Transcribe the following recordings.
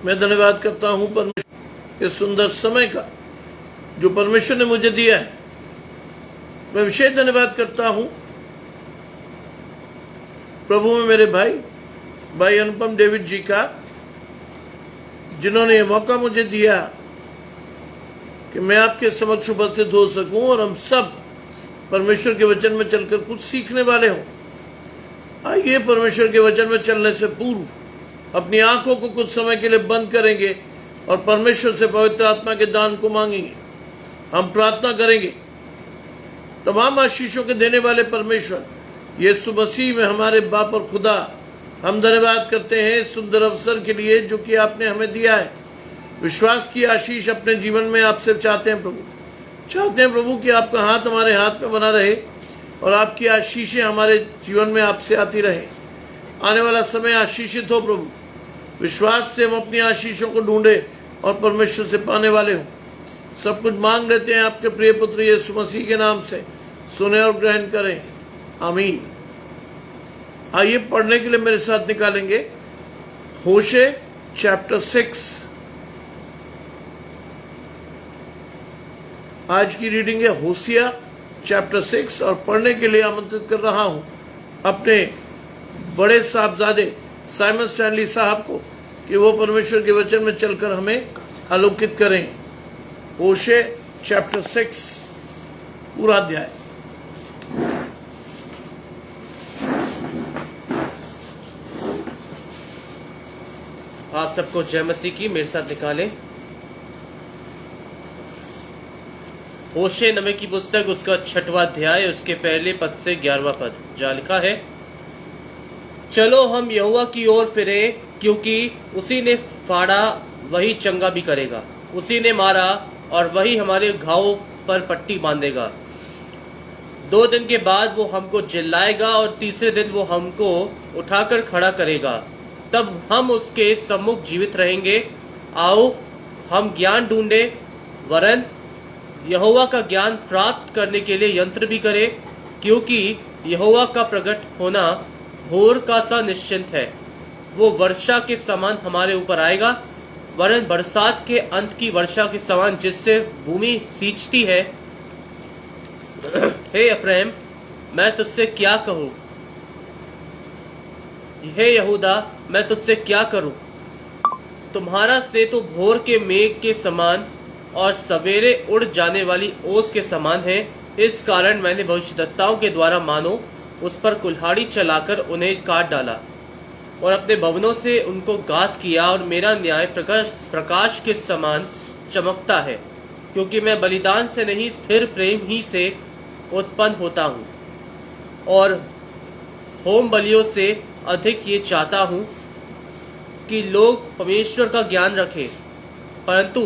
मैं धन्यवाद करता हूं परमेश्वर के सुंदर समय का जो परमेश्वर ने मुझे दिया है। मैं विशेष धन्यवाद करता हूं प्रभु में मेरे भाई अनुपम डेविड जी का, जिन्होंने ये मौका मुझे दिया कि मैं आपके समक्ष उपस्थित हो सकूं और हम सब परमेश्वर के वचन में चलकर कुछ सीखने वाले हों। आइए परमेश्वर के वचन में चलने से पूर्व अपनी आंखों को कुछ समय के लिए बंद करेंगे और परमेश्वर से पवित्र आत्मा के दान को मांगेंगे। हम प्रार्थना करेंगे। तमाम आशीषों के देने वाले परमेश्वर यीशु मसीह में हमारे बाप और खुदा, हम धन्यवाद करते हैं इस सुंदर अवसर के लिए जो कि आपने हमें दिया है। विश्वास की आशीष अपने जीवन में आपसे चाहते हैं प्रभु कि आपका हाथ हमारे हाथ में बना रहे और आपकी आशीषें हमारे जीवन में आपसे आती रहे। आने वाला समय आशीषित हो प्रभु। विश्वास से हम अपनी आशीषों को ढूंढे और परमेश्वर से पाने वाले हों। सब कुछ मांग लेते हैं आपके प्रिय पुत्र यीशु मसीह के नाम से, सुने और ग्रहण करें, आमीन। आइए पढ़ने के लिए मेरे साथ निकालेंगे होशे चैप्टर 6। आज की रीडिंग है होशिया चैप्टर 6 और पढ़ने के लिए आमंत्रित कर रहा हूं अपने बड़े साहबजादे साइमन स्टैनली साहब को कि वो परमेश्वर के वचन में चलकर हमें आलोकित करें। होशे चैप्टर 6 पूरा अध्याय। आप सबको जय मसीह की। मेरे साथ निकालें होशे नबी की पुस्तक, उसका 6वां अध्याय, उसके पहले पद से 11वां पद। जहाँ लिखा है, चलो हम यहोवा की ओर फिरे, क्योंकि उसी ने फाड़ा वही चंगा भी करेगा, उसी ने मारा और वही हमारे घावों पर पट्टी बांधेगा। 2 दिन के बाद वो हमको जिलाएगा और तीसरे दिन वो हमको उठाकर खड़ा करेगा। तब हम उसके सम्मुख जीवित रहेंगे। आओ हम ज्ञान ढूंढे, वरन यहोवा का ज्ञान प्राप्त करने के लिए यंत्र भी करे, क्योंकि यहोवा का प्रकट होना भोर का सा निश्चिंत है। वो वर्षा के समान हमारे ऊपर आएगा, वरन बरसात के अंत की वर्षा के समान, जिससे भूमि सींचती है। हे अफ्राइम, मैं तुझसे क्या कहूँ? हे यहूदा, मैं तुझसे क्या करूं? तुम्हारा स्नेह तो भोर के मेघ के समान और सवेरे उड़ जाने वाली ओस के समान है। इस कारण मैंने भविष्यद्वक्ताओं के द्वारा मानो उस पर कुल्हाड़ी चलाकर उन्हें काट डाला और अपने भवनों से उनको घात किया, और मेरा न्याय प्रकाश के समान चमकता है, क्योंकि मैं बलिदान से नहीं स्थिर प्रेम ही से उत्पन्न होता हूँ, और होम बलियों से अधिक ये चाहता हूँ कि लोग परमेश्वर का ज्ञान रखें। परंतु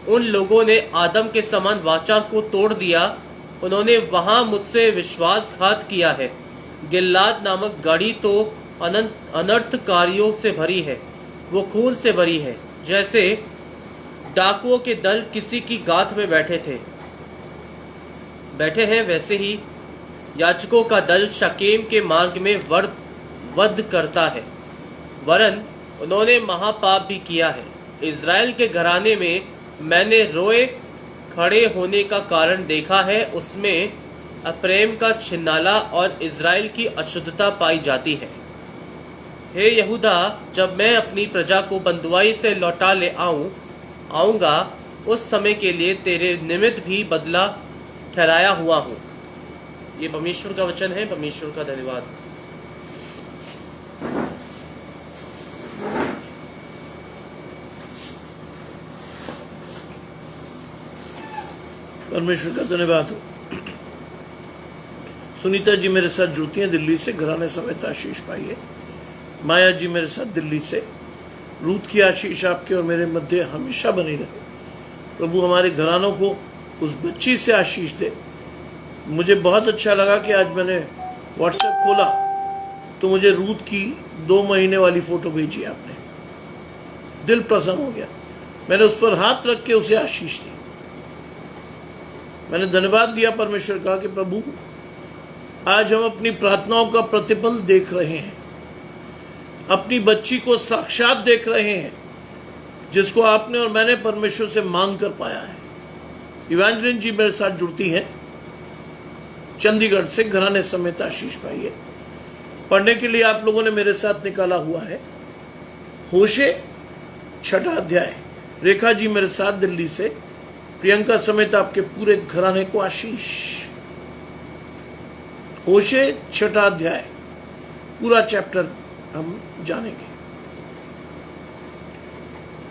उन लोगों ने आदम के समान वाचा को तोड़ दिया। उन्होंने वहां मुझसे विश्वासघात किया है। गिलाद नामक गढ़ी तो अनर्थकारियों से भरी है, वो खून से भरी है, जैसे डाकुओं के दल किसी की गांठ में बैठे हैं, वैसे ही याजकों का दल शकेम के मार्ग में वध करता है। वरन उन्होंने महापाप भी किया है। इज़राइल के घराने में मैंने रोए खड़े होने का कारण देखा है। उसमें अप्रेम का छिनाला और इज़राइल की अशुद्धता पाई जाती है। हे यहूदा, जब मैं अपनी प्रजा को बंधुआई से लौटा ले आऊंगा, उस समय के लिए तेरे निमित्त भी बदला ठहराया हुआ हूँ। ये परमेश्वर का वचन है। परमेश्वर का धन्यवाद। परमेश्वर का धन्यवाद हो। सुनीता जी मेरे साथ जुड़ती हैं दिल्ली से, घराने समेत आशीष पाइए। माया जी मेरे साथ दिल्ली से। रूथ की आशीष आपके और मेरे मध्य हमेशा बनी रहे। प्रभु हमारे घरानों को उस बच्ची से आशीष दे। मुझे बहुत अच्छा लगा कि आज मैंने व्हाट्सएप खोला तो मुझे रूथ की 2 महीने वाली फोटो भेजी आपने। दिल प्रसन्न हो गया। मैंने उस पर हाथ रख के उसे आशीष दी। मैंने धन्यवाद दिया परमेश्वर का कि प्रभु आज हम अपनी प्रार्थनाओं का प्रतिफल देख रहे हैं, अपनी बच्ची को साक्षात देख रहे हैं जिसको आपने और मैंने परमेश्वर से मांग कर पाया है। इवेंजलिन जी मेरे साथ जुड़ती हैं चंडीगढ़ से, घराने समेत आशीष पाइए। पढ़ने के लिए आप लोगों ने मेरे साथ निकाला हुआ है होशे 6 अध्याय। रेखा जी मेरे साथ दिल्ली से, प्रियंका समेत आपके पूरे घराने को आशीष। होशे 6 अध्याय पूरा चैप्टर हम जानेंगे।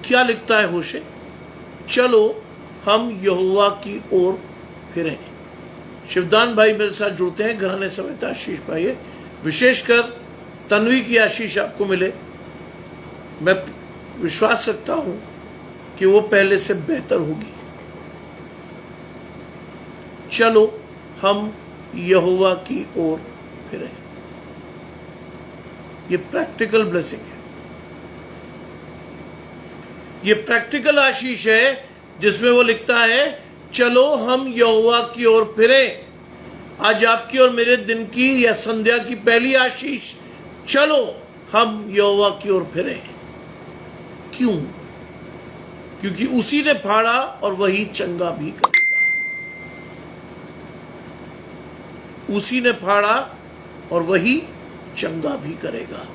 क्या लिखता है होशे? चलो हम यहोवा की ओर फिरें। शिवदान भाई मेरे साथ जुड़ते हैं, घराने समेत आशीष पाइए। विशेषकर तन्वी की आशीष आपको मिले। मैं विश्वास रखता हूं कि वो पहले से बेहतर होगी। चलो हम यहोवा की ओर फिरें। ये प्रैक्टिकल ब्लेसिंग है, ये प्रैक्टिकल आशीष है, जिसमें वो लिखता है चलो हम यहोवा की ओर फिरें। आज आपकी और मेरे दिन की या संध्या की पहली आशीष, चलो हम यहोवा की ओर फिरें। क्यों? क्योंकि उसी ने फाड़ा और वही चंगा भी करेगा। उसी ने फाड़ा और वही चंगा भी करेगा।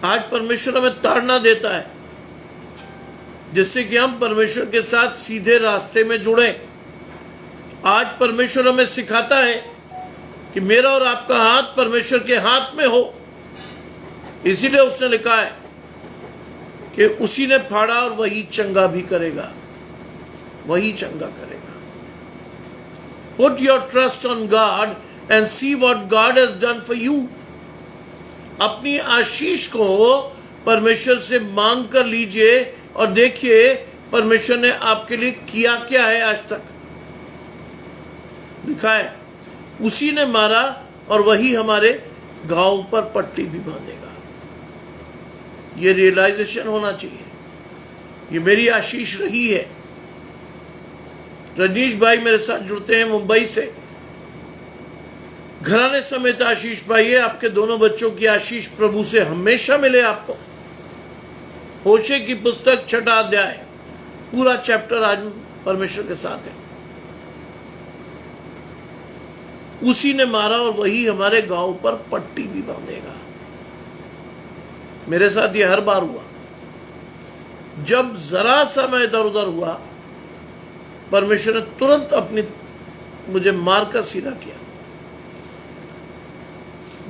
आज परमेश्वर हमें ताड़ना देता है जिससे कि हम परमेश्वर के साथ सीधे रास्ते में जुड़े। आज परमेश्वर हमें सिखाता है कि मेरा और आपका हाथ परमेश्वर के हाथ में हो। इसीलिए उसने लिखा है कि उसी ने फाड़ा और वही चंगा भी करेगा, वही चंगा करेगा। Put your trust on God and see what God has done for you. अपनी आशीष को परमेश्वर से मांग कर लीजिए और देखिए परमेश्वर ने आपके लिए किया क्या है आज तक। लिखा है उसी ने मारा और वही हमारे घाव पर पट्टी भी बांधेगा। ये रियलाइजेशन होना चाहिए। ये मेरी आशीष रही है। रजनीश भाई मेरे साथ जुड़ते हैं मुंबई से, घराने समेत आशीष पाइए। आपके दोनों बच्चों की आशीष प्रभु से हमेशा मिले आपको। होशे की पुस्तक 6 अध्याय पूरा चैप्टर आज परमेश्वर के साथ है। उसी ने मारा और वही हमारे गांव पर पट्टी भी बांधेगा। मेरे साथ ये हर बार हुआ। जब जरा सा मैं इधर उधर हुआ, परमेश्वर ने तुरंत अपनी मुझे मारकर सीधा किया।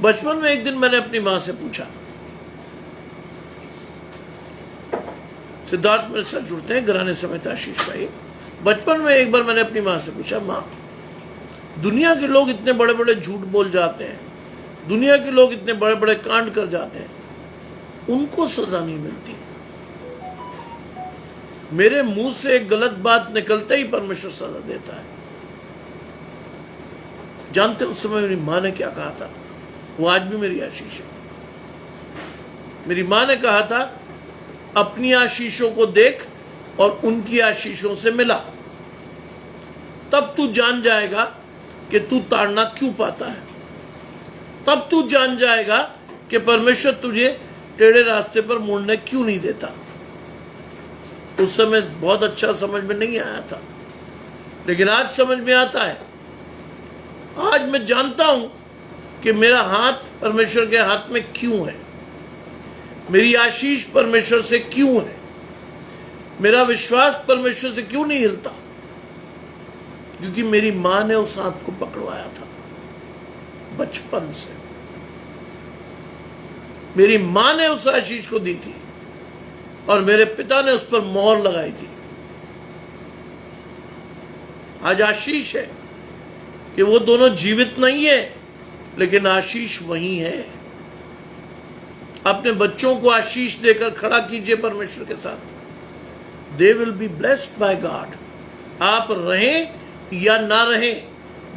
बचपन में एक दिन मैंने अपनी मां से पूछा, सिद्धार्थ मेरे साथ जुड़ते हैं, घराने समेत आशीष भाई। बचपन में एक बार मैंने अपनी मां से पूछा, मां दुनिया के लोग इतने बड़े बड़े झूठ बोल जाते हैं, दुनिया के लोग इतने बड़े बड़े कांड कर जाते हैं, उनको सजा नहीं मिलती। मेरे मुंह से एक गलत बात निकलते ही परमेश्वर सजा देता है। जानते उस समय मेरी मां ने क्या कहा था? वो आज भी मेरी आशीष है। मेरी मां ने कहा था, अपनी आशीषों को देख और उनकी आशीषों से मिला, तब तू जान जाएगा कि तू ताड़ना क्यों पाता है। तब तू जान जाएगा कि परमेश्वर तुझे टेढ़े रास्ते पर मुड़ने क्यों नहीं देता। उस समय बहुत अच्छा समझ में नहीं आया था, लेकिन आज समझ में आता है। आज मैं जानता हूं कि मेरा हाथ परमेश्वर के हाथ में क्यों है, मेरी आशीष परमेश्वर से क्यों है, मेरा विश्वास परमेश्वर से क्यों नहीं हिलता, क्योंकि मेरी मां ने उस हाथ को पकड़वाया था बचपन से। मेरी मां ने उस आशीष को दी थी और मेरे पिता ने उस पर मोहर लगाई थी। आज आशीष है कि वो दोनों जीवित नहीं है, लेकिन आशीष वही है। अपने बच्चों को आशीष देकर खड़ा कीजिए परमेश्वर के साथ। They will be blessed by God. आप रहें या ना रहें,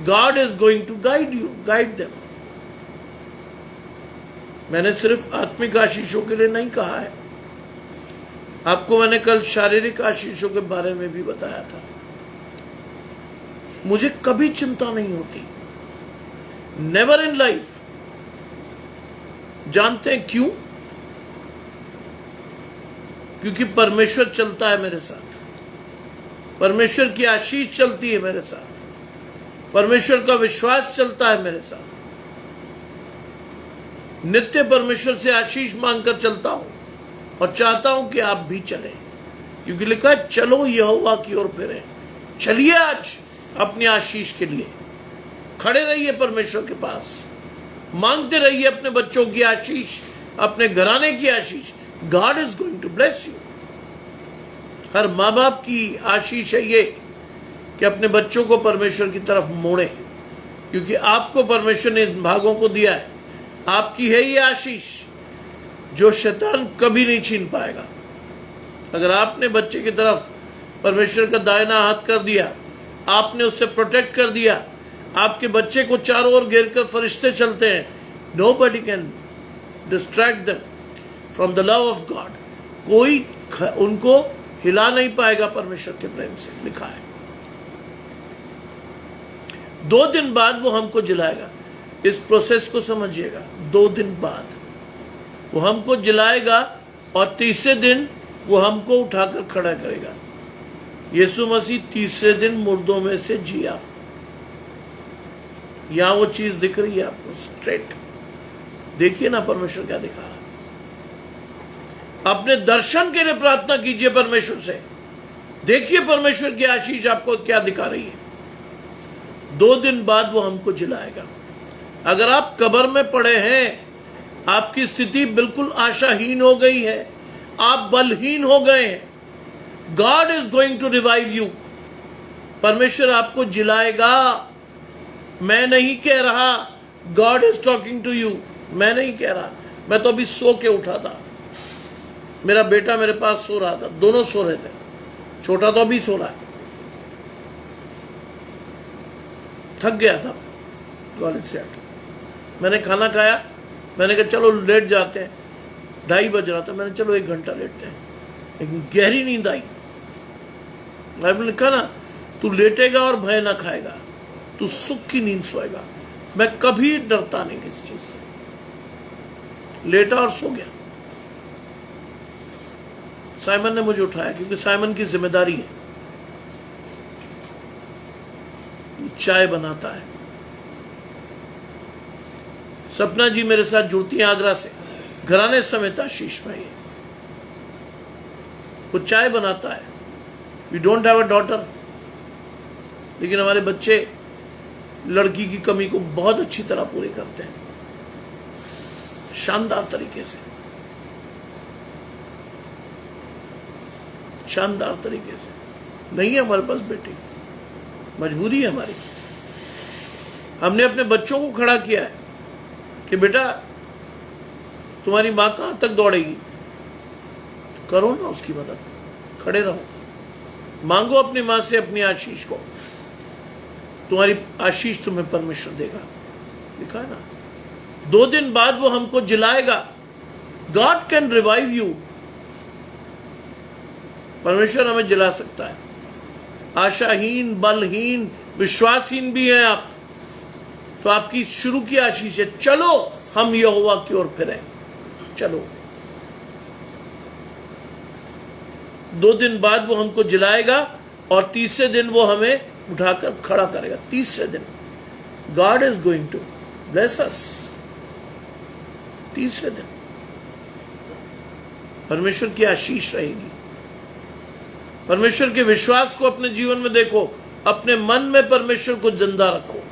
God is going to guide you, guide them. मैंने सिर्फ आत्मिक आशीषों के लिए नहीं कहा है, आपको मैंने कल शारीरिक आशीषों के बारे में भी बताया था। मुझे कभी चिंता नहीं होती, नेवर इन लाइफ। जानते हैं क्यों? क्योंकि परमेश्वर चलता है मेरे साथ, परमेश्वर की आशीष चलती है मेरे साथ, परमेश्वर का विश्वास चलता है मेरे साथ। नित्य परमेश्वर से आशीष मांगकर चलता हूं और चाहता हूं कि आप भी चलें, क्योंकि लिखा है चलो यहोवा की ओर फिरें। चलिए आज अपनी आशीष के लिए खड़े रहिए परमेश्वर के पास, मांगते रहिए अपने बच्चों की आशीष, अपने घराने की आशीष। God is going to bless you. हर माँ बाप की आशीष है ये कि अपने बच्चों को परमेश्वर की तरफ मोड़े, क्योंकि आपको परमेश्वर ने इन भागों को दिया है। आपकी है ये आशीष जो शैतान कभी नहीं छीन पाएगा। अगर आपने बच्चे की तरफ परमेश्वर का दाहिना हाथ कर दिया, आपने उससे प्रोटेक्ट कर दिया, आपके बच्चे को चारों ओर घेर कर फरिश्ते चलते हैं। Nobody can distract them from the love of God. कोई उनको हिला नहीं पाएगा परमेश्वर के प्रेम से, लिखा है। 2 दिन बाद वो हमको जिलाएगा। इस प्रोसेस को समझिएगा। 2 दिन बाद वो हमको जिलाएगा और तीसरे दिन वो हमको उठाकर खड़ा करेगा। यीशु मसीह तीसरे दिन मुर्दों में से जिया। यहां वो चीज दिख रही है आपको स्ट्रेट। देखिए ना परमेश्वर क्या दिखा रहा है। अपने दर्शन के लिए प्रार्थना कीजिए परमेश्वर से। देखिए परमेश्वर की आशीष आपको क्या दिखा रही है। 2 दिन बाद वो हमको जिलाएगा। अगर आप कब्र में पड़े हैं, आपकी स्थिति बिल्कुल आशाहीन हो गई है, आप बलहीन हो गए हैं, God is going to revive you. परमेश्वर आपको जिलाएगा। मैं नहीं कह रहा, God is talking to you. मैं नहीं कह रहा, मैं तो अभी सो के उठा था। मेरा बेटा मेरे पास सो रहा था, दोनों सो रहे थे। छोटा तो अभी सो रहा है। थक गया था कॉलेज से आके। मैंने खाना खाया, मैंने कहा चलो लेट जाते हैं। 2:30 बज रहा था, मैंने चलो 1 घंटा लेटते हैं। लेकिन गहरी नींद आई। बाइबल ने कहा ना, तू लेटेगा और भय ना खाएगा, तू सुख की नींद सोएगा। मैं कभी डरता नहीं किसी चीज से। लेटा और सो गया। साइमन ने मुझे उठाया, क्योंकि साइमन की जिम्मेदारी है, वो चाय बनाता है। सपना जी मेरे साथ जुड़ती हैं आगरा से, घराने समेत आशीष भाई। वो चाय बनाता है। We don't have a daughter, लेकिन हमारे बच्चे लड़की की कमी को बहुत अच्छी तरह पूरी करते हैं, शानदार तरीके से, शानदार तरीके से। नहीं है हमारे पास बेटी, मजबूरी है हमारी। हमने अपने बच्चों को खड़ा किया है कि बेटा तुम्हारी मां कहां तक दौड़ेगी, करो ना उसकी मदद, खड़े रहो, मांगो अपनी मां से अपनी आशीष को। तुम्हारी आशीष तुम्हें परमेश्वर देगा, लिखा है ना। 2 दिन बाद वो हमको जिलाएगा। God can revive you. परमेश्वर हमें जिला सकता है। आशाहीन, बलहीन, विश्वासहीन भी हैं आप, तो आपकी शुरू की आशीष है, चलो हम यहोवा की ओर फिरें। चलो। 2 दिन बाद वो हमको जिलाएगा और तीसरे दिन वो हमें उठाकर खड़ा करेगा। तीसरे दिन God is going to bless us. तीसरे दिन परमेश्वर की आशीष रहेगी। परमेश्वर के विश्वास को अपने जीवन में देखो, अपने मन में परमेश्वर को जिंदा रखो।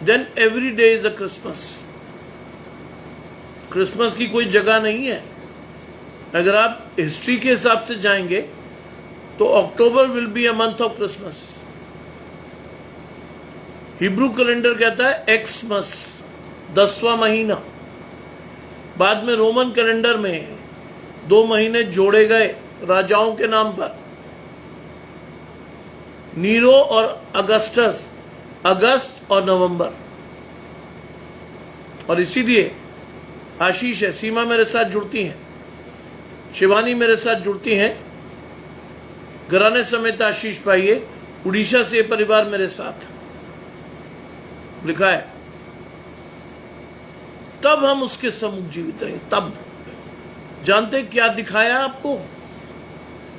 Then every day is a Christmas. Christmas की कोई जगह नहीं है। अगर आप हिस्ट्री के हिसाब से जाएंगे तो October will be a month of Christmas. Hebrew calendar कहता है एक्समस, 10वां महीना। बाद में रोमन कैलेंडर में 2 महीने जोड़े गए राजाओं के नाम पर, नीरो और अगस्टस, अगस्त और नवंबर। और इसीलिए आशीष है। सीमा मेरे साथ जुड़ती हैं, शिवानी मेरे साथ जुड़ती हैं, घराने समेत आशीष पाइए। उड़ीसा से परिवार मेरे साथ, लिखा है। तब हम उसके सम्मुख जीवित रहेंगे। तब जानते क्या दिखाया आपको?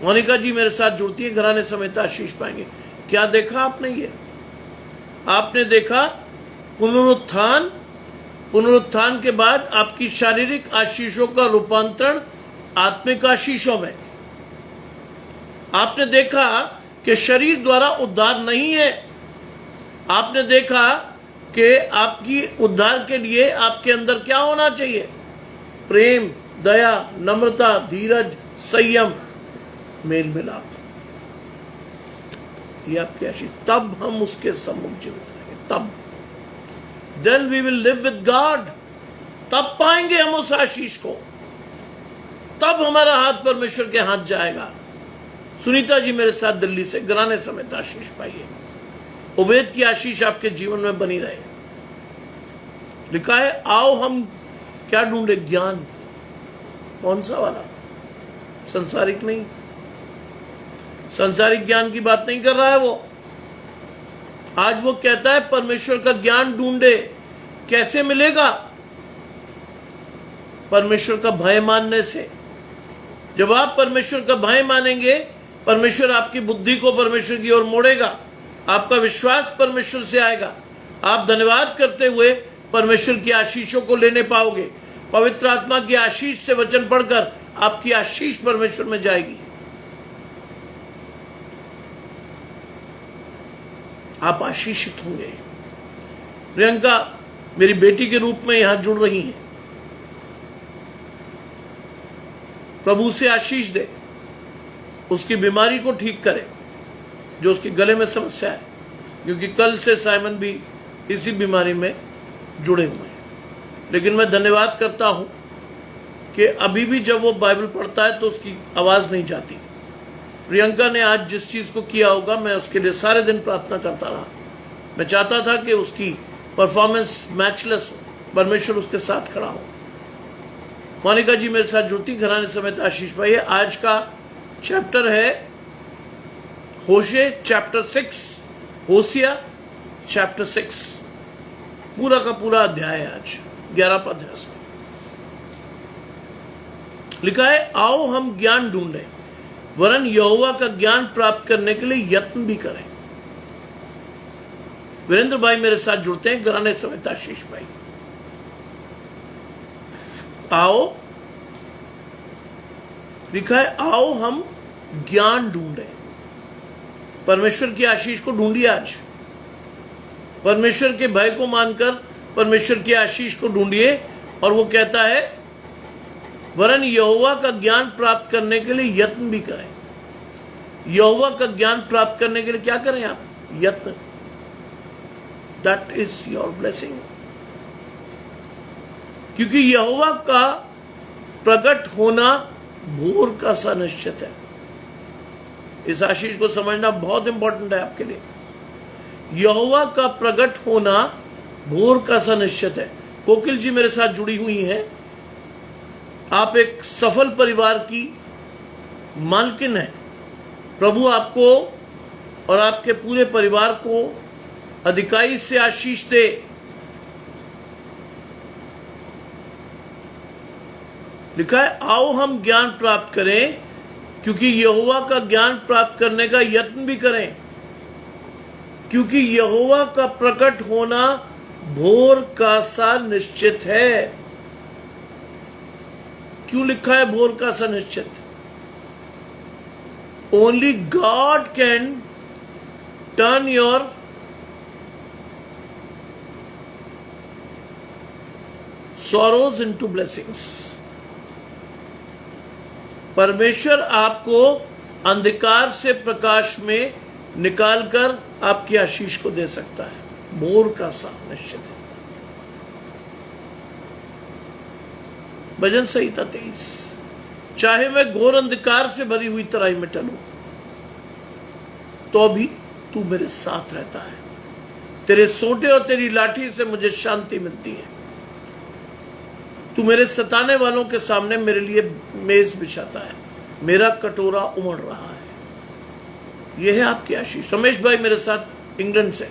मोनिका जी मेरे साथ जुड़ती है, घराने समेत आशीष पाएंगे। क्या देखा आपने? ये आपने देखा पुनरुत्थान। पुनरुत्थान के बाद आपकी शारीरिक आशीषों का रूपांतरण आत्मिक आशीषों में। आपने देखा कि शरीर द्वारा उद्धार नहीं है। आपने देखा कि आपकी उद्धार के लिए आपके अंदर क्या होना चाहिए? प्रेम, दया, नम्रता, धीरज, संयम, मेल मिलाप। ये आपकी आशीष। तब हम उसके सम्मुख जीवित रहेंगे। तब then we will live with God. तब पाएंगे हम उस आशीष को। तब हमारा हाथ परमेश्वर के हाथ जाएगा। सुनीता जी मेरे साथ दिल्ली से, घराने समेत आशीष पाइए। उबैद की आशीष आपके जीवन में बनी रहे। लिखा है आओ हम क्या ढूंढे? ज्ञान। कौन सा वाला? संसारिक नहीं। संसारिक ज्ञान की बात नहीं कर रहा है वो। आज वो कहता है परमेश्वर का ज्ञान ढूंढे। कैसे मिलेगा? परमेश्वर का भय मानने से। जब आप परमेश्वर का भय मानेंगे, परमेश्वर आपकी बुद्धि को परमेश्वर की ओर मोड़ेगा। आपका विश्वास परमेश्वर से आएगा। आप धन्यवाद करते हुए परमेश्वर की आशीषों को लेने पाओगे। पवित्र आत्मा की आशीष से वचन पढ़कर आपकी आशीष परमेश्वर में जाएगी। आप आशीषित होंगे। प्रियंका मेरी बेटी के रूप में यहां जुड़ रही हैं। प्रभु से आशीष दे, उसकी बीमारी को ठीक करे, जो उसके गले में समस्या है, क्योंकि कल से साइमन भी इसी बीमारी में जुड़े हुए हैं। लेकिन मैं धन्यवाद करता हूं कि अभी भी जब वो बाइबल पढ़ता है तो उसकी आवाज नहीं जाती। प्रियंका ने आज जिस चीज को किया होगा, मैं उसके लिए सारे दिन प्रार्थना करता रहा। मैं चाहता था कि उसकी परफॉर्मेंस मैचलेस हो, परमेश्वर उसके साथ खड़ा हो। मोनिका जी मेरे साथ जुड़ती, घराने समेत आशीष पाइए। आज का चैप्टर है होशे चैप्टर 6, होशिया चैप्टर 6, पूरा का पूरा अध्याय है। आज 11 पद है इसमें। लिखा है आओ हम ज्ञान ढूंढें, वरन यहोवा का ज्ञान प्राप्त करने के लिए यत्न भी करें। वीरेंद्र भाई मेरे साथ जुड़ते हैं, घराने समेत आशीष भाई। आओ, लिखा है आओ हम ज्ञान ढूंढें। परमेश्वर की आशीष को ढूंढिए आज। परमेश्वर के भय को मानकर परमेश्वर की आशीष को ढूंढिए। और वो कहता है वरन यहोवा का ज्ञान प्राप्त करने के लिए यत्न भी करें। यहोवा का ज्ञान प्राप्त करने के लिए क्या करें आप? यत्न। That is your blessing. क्योंकि यहोवा का प्रकट होना भोर का सा निश्चित है। इस आशीष को समझना बहुत इंपॉर्टेंट है आपके लिए। यहोवा का प्रकट होना भोर का सा निश्चित है। कोकिल जी मेरे साथ जुड़ी हुई हैं। आप एक सफल परिवार की मालकिन है। प्रभु आपको और आपके पूरे परिवार को अधिकाई से आशीष दे। लिखा है आओ हम ज्ञान प्राप्त करें, क्योंकि यहोवा का ज्ञान प्राप्त करने का यत्न भी करें, क्योंकि यहोवा का प्रकट होना भोर का सा निश्चित है। क्यों लिखा है भोर का सा निश्चित? Only God can turn your sorrows into blessings। परमेश्वर आपको अंधकार से प्रकाश में निकालकर आपकी आशीष को दे सकता है। भोर का सा निश्चित है। भजन संहिता 23। चाहे मैं घोर अंधकार से भरी हुई तराई में टलूं, तो भी तू मेरे साथ रहता है। तेरे सोटे और तेरी लाठी से मुझे शांति मिलती है। तू मेरे सताने वालों के सामने मेरे लिए मेज बिछाता है। मेरा कटोरा उमड़ रहा है। यह है आपकी आशीष। रमेश भाई मेरे साथ इंग्लैंड से,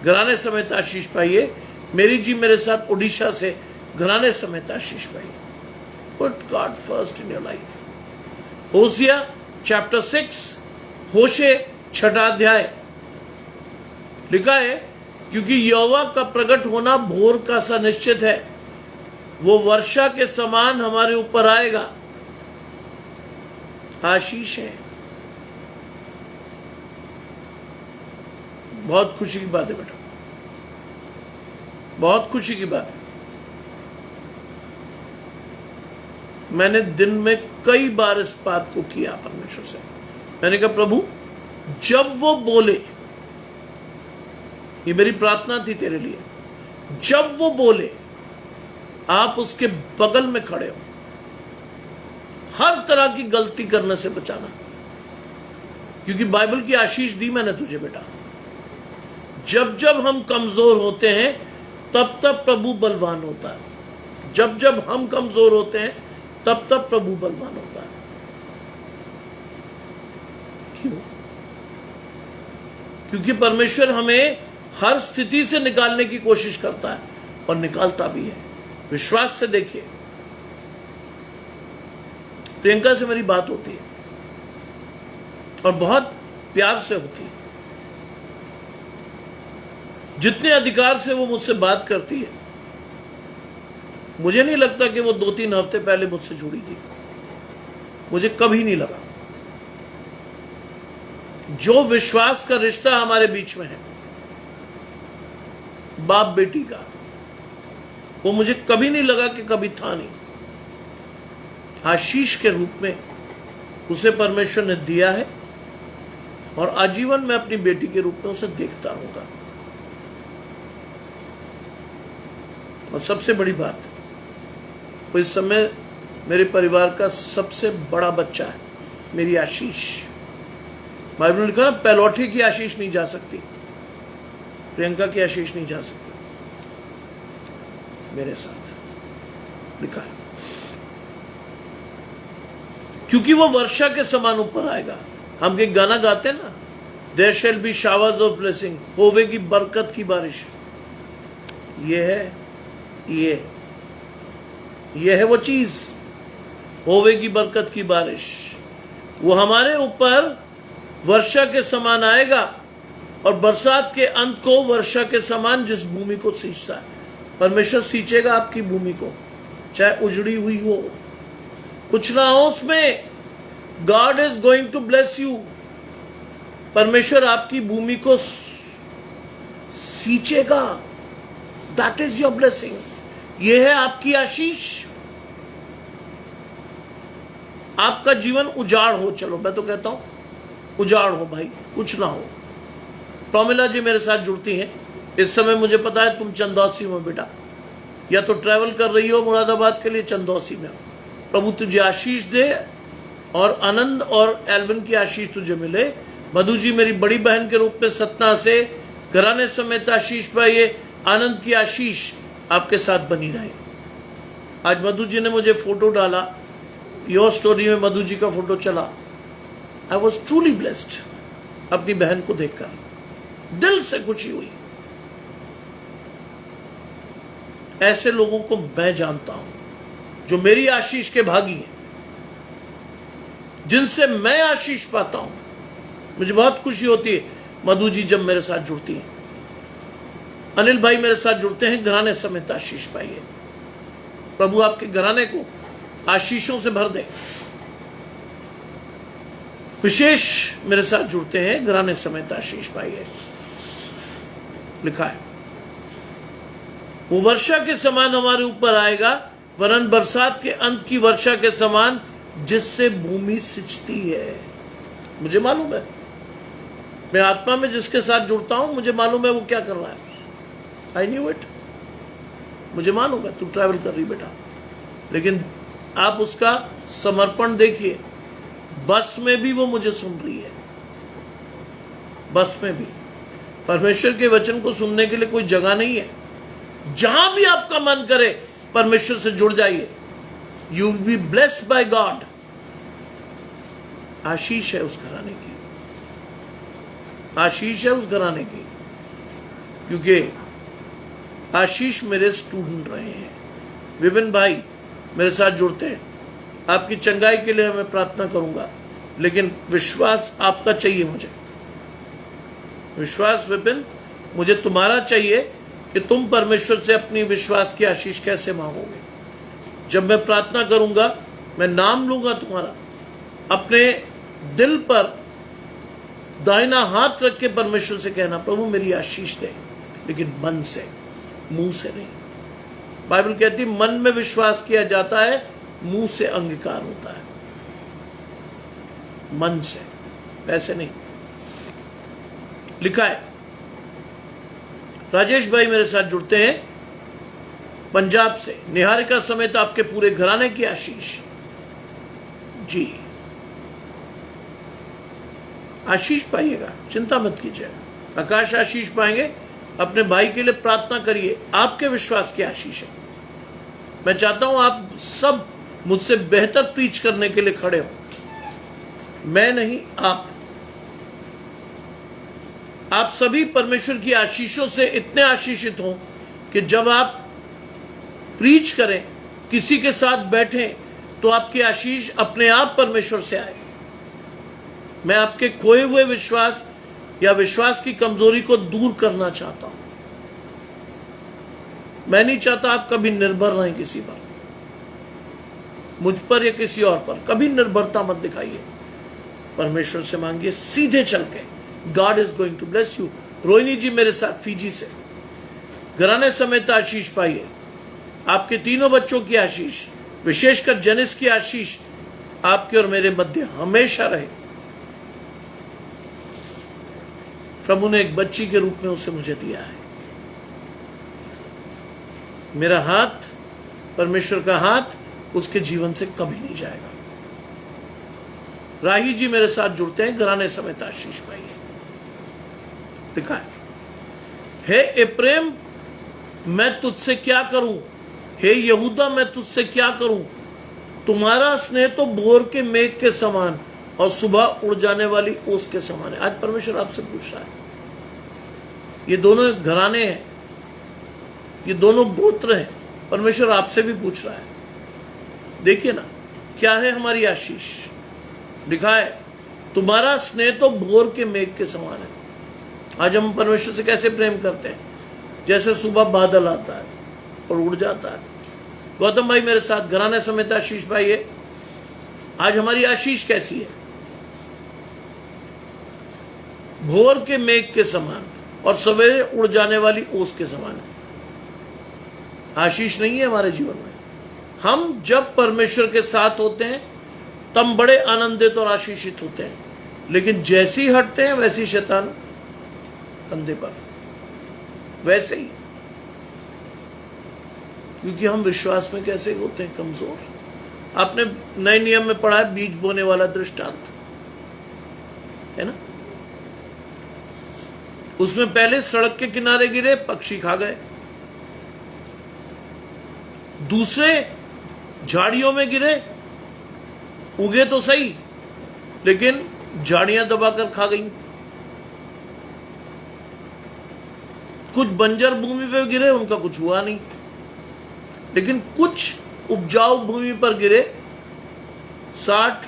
घराने समेत आशीष पाइए। मेरी जी मेरे साथ उड़ीसा से, घराने समेत आशीष पाइए। Put God first in your life. होशिया chapter 6, होशे 6 अध्याय लिखा है, क्योंकि यहोवा का प्रकट होना भोर का सा निश्चित है, वो वर्षा के समान हमारे ऊपर आएगा। आशीष है। बहुत खुशी की बात है बेटा, बहुत खुशी की बात है। मैंने दिन में कई बार इस बात को किया परमेश्वर से। मैंने कहा प्रभु जब वो बोले, ये मेरी प्रार्थना थी तेरे लिए, जब वो बोले आप उसके बगल में खड़े हो, हर तरह की गलती करने से बचाना, क्योंकि बाइबल की आशीष दी मैंने तुझे बेटा। जब जब हम कमजोर होते हैं तब तब प्रभु बलवान होता है। जब जब हम कमजोर होते हैं तब तब प्रभु बलवान होता है। क्यों? क्योंकि परमेश्वर हमें हर स्थिति से निकालने की कोशिश करता है और निकालता भी है। विश्वास से देखिए, प्रियंका से मेरी बात होती है और बहुत प्यार से होती है। जितने अधिकार से वो मुझसे बात करती है, मुझे नहीं लगता कि वो 2-3 हफ्ते पहले मुझसे जुड़ी थी। मुझे कभी नहीं लगा। जो विश्वास का रिश्ता हमारे बीच में है, बाप बेटी का, वो मुझे कभी नहीं लगा कि कभी था नहीं। आशीष के रूप में उसे परमेश्वर ने दिया है और आजीवन मैं अपनी बेटी के रूप में उसे देखता रहूंगा। और सबसे बड़ी बात, वो इस समय मेरे परिवार का सबसे बड़ा बच्चा है, मेरी आशीष। बाइबल में लिखा ना, पहलौठे की आशीष नहीं जा सकती, प्रियंका की आशीष नहीं जा सकती। मेरे साथ लिखा है, क्योंकि वो वर्षा के समान ऊपर आएगा। हम एक गाना गाते हैं ना, there shall be showers of blessing, होवेगी बरकत की बारिश। ये है, ये है वो चीज, होवेगी बरकत की बारिश। वो हमारे ऊपर वर्षा के समान आएगा और बरसात के अंत को वर्षा के समान जिस भूमि को सींचता है, परमेश्वर सींचेगा आपकी भूमि को, चाहे उजड़ी हुई हो, कुछ ना हो उसमें। God is going to bless you. परमेश्वर आपकी भूमि को सींचेगा। That is your blessing. यह है आपकी आशीष। आपका जीवन उजाड़ हो, चलो मैं तो कहता हूं उजाड़ हो भाई, कुछ ना हो। प्रमिला जी मेरे साथ जुड़ती हैं इस समय। मुझे पता है तुम चंदौसी में बेटा, या तो ट्रैवल कर रही हो मुरादाबाद के लिए, चंदौसी में हो। प्रभु तुझे आशीष दे और आनंद और एल्विन की आशीष तुझे मिले। मधु जी मेरी बड़ी बहन के रूप में सतना से घराने समेत आशीष पाइए। आनंद की आशीष आपके साथ बनी रहे। आज मधु जी ने मुझे फोटो डाला, योर स्टोरी में मधु जी का फोटो चला। आई वॉज ट्रूली ब्लेस्ड अपनी बहन को देखकर, दिल से खुशी हुई। ऐसे लोगों को मैं जानता हूं जो मेरी आशीष के भागी हैं, जिनसे मैं आशीष पाता हूं। मुझे बहुत खुशी होती है मधु जी जब मेरे साथ जुड़ती हैं। अनिल भाई मेरे साथ जुड़ते हैं, घराने समेत आशीष पाइए। प्रभु आपके घराने को आशीषों से भर दे। विशेष मेरे साथ जुड़ते हैं, घराने समेत आशीष पाइए। लिखा है, वो वर्षा के समान हमारे ऊपर आएगा, वरन बरसात के अंत की वर्षा के समान जिससे भूमि सिंचती है। मुझे मालूम है, मैं आत्मा में जिसके साथ जुड़ता हूं, मुझे मालूम है वो क्या कर रहा है। I knew it. मुझे मालूम है तू ट्रैवल कर रही बेटा, लेकिन आप उसका समर्पण देखिए। बस में भी वो मुझे सुन रही है, बस में भी। परमेश्वर के वचन को सुनने के लिए कोई जगह नहीं है। जहां भी आपका मन करे परमेश्वर से जुड़ जाइए। You will be blessed by God. आशीष है उस घराने की, आशीष है उस घराने की, क्योंकि आशीष मेरे स्टूडेंट रहे हैं। विपिन भाई मेरे साथ जुड़ते हैं, आपकी चंगाई के लिए मैं प्रार्थना करूंगा, लेकिन विश्वास आपका चाहिए मुझे। विश्वास विपिन, मुझे तुम्हारा चाहिए कि तुम परमेश्वर से अपनी विश्वास की आशीष कैसे मांगोगे। जब मैं प्रार्थना करूंगा, मैं नाम लूंगा तुम्हारा, अपने दिल पर दाहिना हाथ रख के परमेश्वर से कहना, प्रभु मेरी आशीष दे, लेकिन मन से, मुंह से नहीं। बाइबल कहती मन में विश्वास किया जाता है, मुंह से अंगीकार होता है। मन से, वैसे नहीं। लिखा है, राजेश भाई मेरे साथ जुड़ते हैं पंजाब से, निहारिका समेत आपके पूरे घराने की आशीष। जी, आशीष पाइएगा, चिंता मत कीजिए। आकाश आशीष पाएंगे। अपने भाई के लिए प्रार्थना करिए, आपके विश्वास की आशीष है। मैं चाहता हूं आप सब मुझसे बेहतर प्रीच करने के लिए खड़े हो। मैं नहीं, आप सभी परमेश्वर की आशीषों से इतने आशीषित हों कि जब आप प्रीच करें, किसी के साथ बैठें, तो आपकी आशीष अपने आप परमेश्वर से आए। मैं आपके खोए हुए विश्वास या विश्वास की कमजोरी को दूर करना चाहता हूं। मैं नहीं चाहता आप कभी निर्भर रहें किसी पर, मुझ पर या किसी और पर। कभी निर्भरता मत दिखाइए। परमेश्वर से मांगिए सीधे चल के। God is going to bless you. Rohini ji मेरे साथ फीजी से, घराने समेत आशीष पाइए। आपके तीनों बच्चों की आशीष, विशेषकर जेनिस की आशीष आपके और मेरे मध्य हमेशा रहे। प्रभु ने एक बच्ची के रूप में उसे मुझे दिया है। मेरा हाथ, परमेश्वर का हाथ उसके जीवन से कभी नहीं जाएगा। राही जी मेरे साथ जुड़ते हैं, घराने समेत आशीष पाइए। लिखा है, हे एप्रेम मैं तुझसे क्या करूं, हे यहूदा मैं तुझसे क्या करूं, तुम्हारा स्नेह तो भोर के मेघ के समान और सुबह उड़ जाने वाली ओस के समान है। आज परमेश्वर आपसे पूछ रहा है। ये दोनों घराने हैं, ये दोनों गोत्र हैं। परमेश्वर आपसे भी पूछ रहा है। देखिए ना, क्या है हमारी आशीष। लिखा है, तुम्हारा स्नेह तो भोर के मेघ के समान है। आज हम परमेश्वर से कैसे प्रेम करते हैं, जैसे सुबह बादल आता है और उड़ जाता है। गौतम भाई मेरे साथ घराने समेत आशीष पाइए। आज हमारी आशीष कैसी है? भोर के मेघ के समान और सवेरे उड़ जाने वाली ओस के समान है। आशीष नहीं है हमारे जीवन में। हम जब परमेश्वर के साथ होते हैं तब बड़े आनंदित और आशीषित होते हैं, लेकिन जैसे ही हटते हैं वैसे ही शैतान कंधे पर, वैसे ही। क्योंकि हम विश्वास में कैसे होते हैं, कमजोर। आपने नए नियम में पढ़ा है बीज बोने वाला दृष्टांत, है ना। उसमें पहले सड़क के किनारे गिरे, पक्षी खा गए। दूसरे झाड़ियों में गिरे, उगे तो सही लेकिन झाड़ियां दबाकर खा गई। कुछ बंजर भूमि पर गिरे, उनका कुछ हुआ नहीं, लेकिन कुछ उपजाऊ भूमि पर गिरे, 60,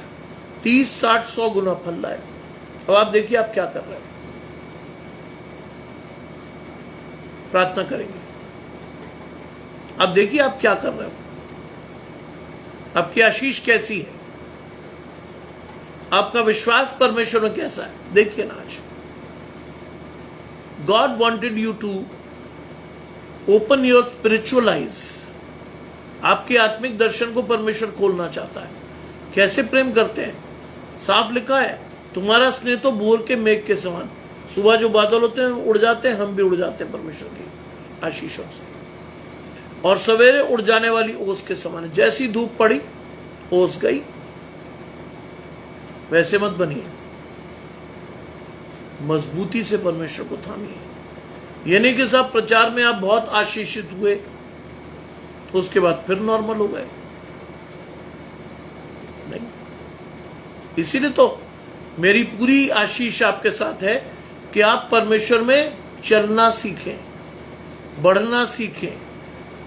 30, 60, 100 गुना फल लाए। अब आप देखिए आप क्या कर रहे हैं। प्रार्थना करेंगे। अब देखिए आप क्या कर रहे हो, आपकी आशीष कैसी है, आपका विश्वास परमेश्वर में कैसा है। देखिए ना, आज God wanted you to open your spiritual eyes. आपके आत्मिक दर्शन को परमेश्वर खोलना चाहता है। कैसे प्रेम करते हैं, साफ लिखा है, तुम्हारा स्नेह तो भोर के मेघ के समान। सुबह जो बादल होते हैं उड़ जाते हैं, हम भी उड़ जाते हैं परमेश्वर की आशीषों से, और सवेरे उड़ जाने वाली ओस के समान है। जैसी धूप पड़ी ओस गई। वैसे मत बनिए, मजबूती से परमेश्वर को थामिए। ये नहीं कि साहब प्रचार में आप बहुत आशीषित हुए उसके बाद फिर नॉर्मल हो गए, नहीं। इसीलिए तो मेरी पूरी आशीष आपके साथ है कि आप परमेश्वर में चलना सीखें, बढ़ना सीखें,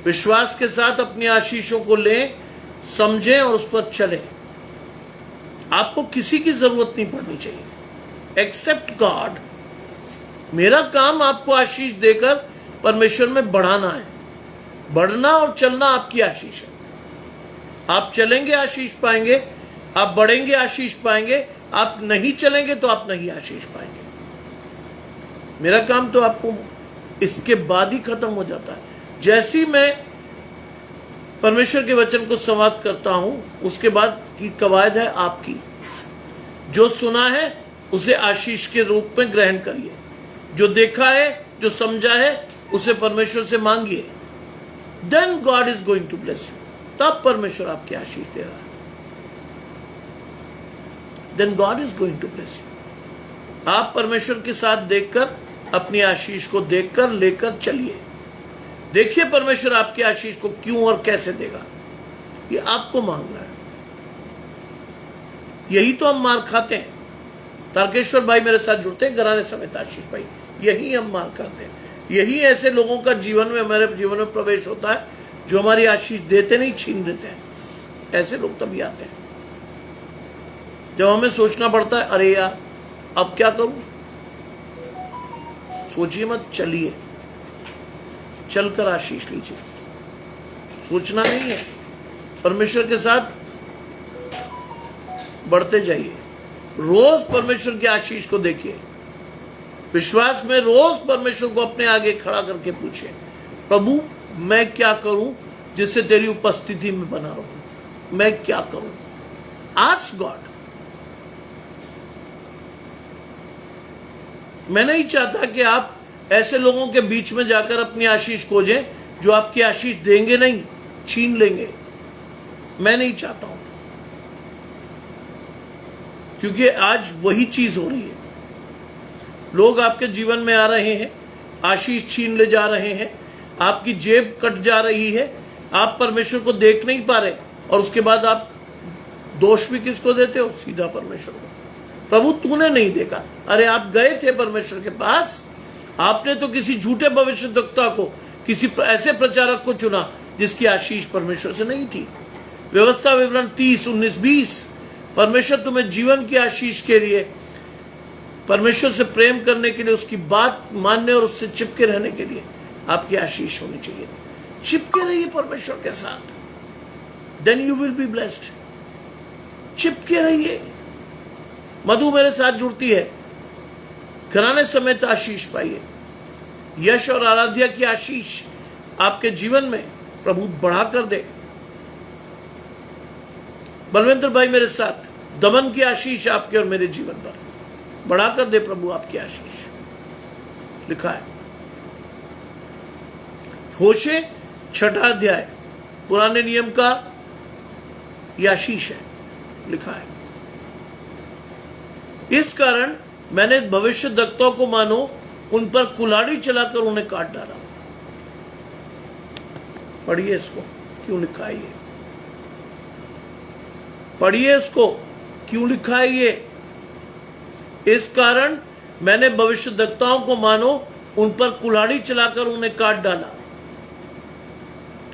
विश्वास के साथ अपनी आशीषों को लें, समझें और उस पर चलें। आपको किसी की जरूरत नहीं पड़नी चाहिए एक्सेप्ट गॉड। मेरा काम आपको आशीष देकर परमेश्वर में बढ़ाना है। बढ़ना और चलना आपकी आशीष है। आप चलेंगे आशीष पाएंगे, आप बढ़ेंगे आशीष पाएंगे, आप नहीं चलेंगे तो आप नहीं आशीष पाएंगे। मेरा काम तो आपको इसके बाद ही खत्म हो जाता है। जैसी मैं परमेश्वर के वचन को समाप्त करता हूं, उसके बाद की कवायद है आपकी। जो सुना है उसे आशीष के रूप में ग्रहण करिए। जो देखा है, जो समझा है, उसे परमेश्वर से मांगिए। Then God is going to bless you. तब परमेश्वर आपकी आशीष दे रहा है। Then God is going to bless you. आप परमेश्वर के साथ देखकर, अपनी आशीष को देखकर लेकर चलिए। देखिए परमेश्वर आपकी आशीष को क्यों और कैसे देगा। ये आपको मांगना है। यही तो हम मार खाते हैं। तारकेश्वर भाई मेरे साथ जुड़ते हैं, घराने समेत आशीष भाई, यही हम मार खाते हैं। यही ऐसे लोगों का जीवन में, हमारे जीवन में प्रवेश होता है जो हमारी आशीष देते नहीं, छीन देते हैं। ऐसे लोग तभी आते हैं जब हमें सोचना पड़ता है, अरे यार अब क्या करूं। सोचिए मत, चलिए, चलकर आशीष लीजिए। सोचना नहीं है, परमेश्वर के साथ बढ़ते जाइए। रोज परमेश्वर की आशीष को देखिए। विश्वास में रोज परमेश्वर को अपने आगे खड़ा करके पूछिए, प्रभु मैं क्या करूं जिससे तेरी उपस्थिति में बना रहूं। मैं क्या करूं। Ask God. मैं नहीं चाहता कि आप ऐसे लोगों के बीच में जाकर अपनी आशीष खोजें जो आपकी आशीष देंगे नहीं, छीन लेंगे। मैं नहीं चाहता हूं, क्योंकि आज वही चीज हो रही है। लोग आपके जीवन में आ रहे हैं, आशीष छीन ले जा रहे हैं, आपकी जेब कट जा रही है, आप परमेश्वर को देख नहीं पा रहे, और उसके बाद आप दोष भी किसको देते हो? सीधा परमेश्वर को। प्रभु तूने नहीं देखा। अरे आप गए थे परमेश्वर के पास, आपने तो किसी झूठे भविष्यद्वक्ता को, किसी ऐसे प्रचारक को चुना जिसकी आशीष परमेश्वर से नहीं थी। व्यवस्था विवरण 30:19-20। परमेश्वर तुम्हें जीवन की आशीष के लिए, परमेश्वर से प्रेम करने के लिए, उसकी बात मानने और उससे चिपके रहने के लिए आपकी आशीष होनी चाहिए। चिपके रहिए परमेश्वर के साथ, then you will be blessed. चिपके रहिए। मधु मेरे साथ जुड़ती है, घराने समेत आशीष पाइए। यश और आराध्या की आशीष आपके जीवन में प्रभु बढ़ा कर दे। बलविंदर भाई मेरे साथ, दमन की आशीष आपके और मेरे जीवन पर बढ़ा कर दे प्रभु आपकी आशीष। लिखा है होशे 6 अध्याय, पुराने नियम का यह आशीष है। लिखा है इस कारण मैंने भविष्यद्वक्ताओं को मानो उन पर कुल्हाड़ी चलाकर उन्हें काट डाला। पढ़िए इसको, क्यों लिखा है ये। पढ़िए इसको, क्यों लिखा है ये। इस कारण मैंने भविष्यद्वक्ताओं को मानो उन पर कुल्हाड़ी चलाकर उन्हें काट डाला।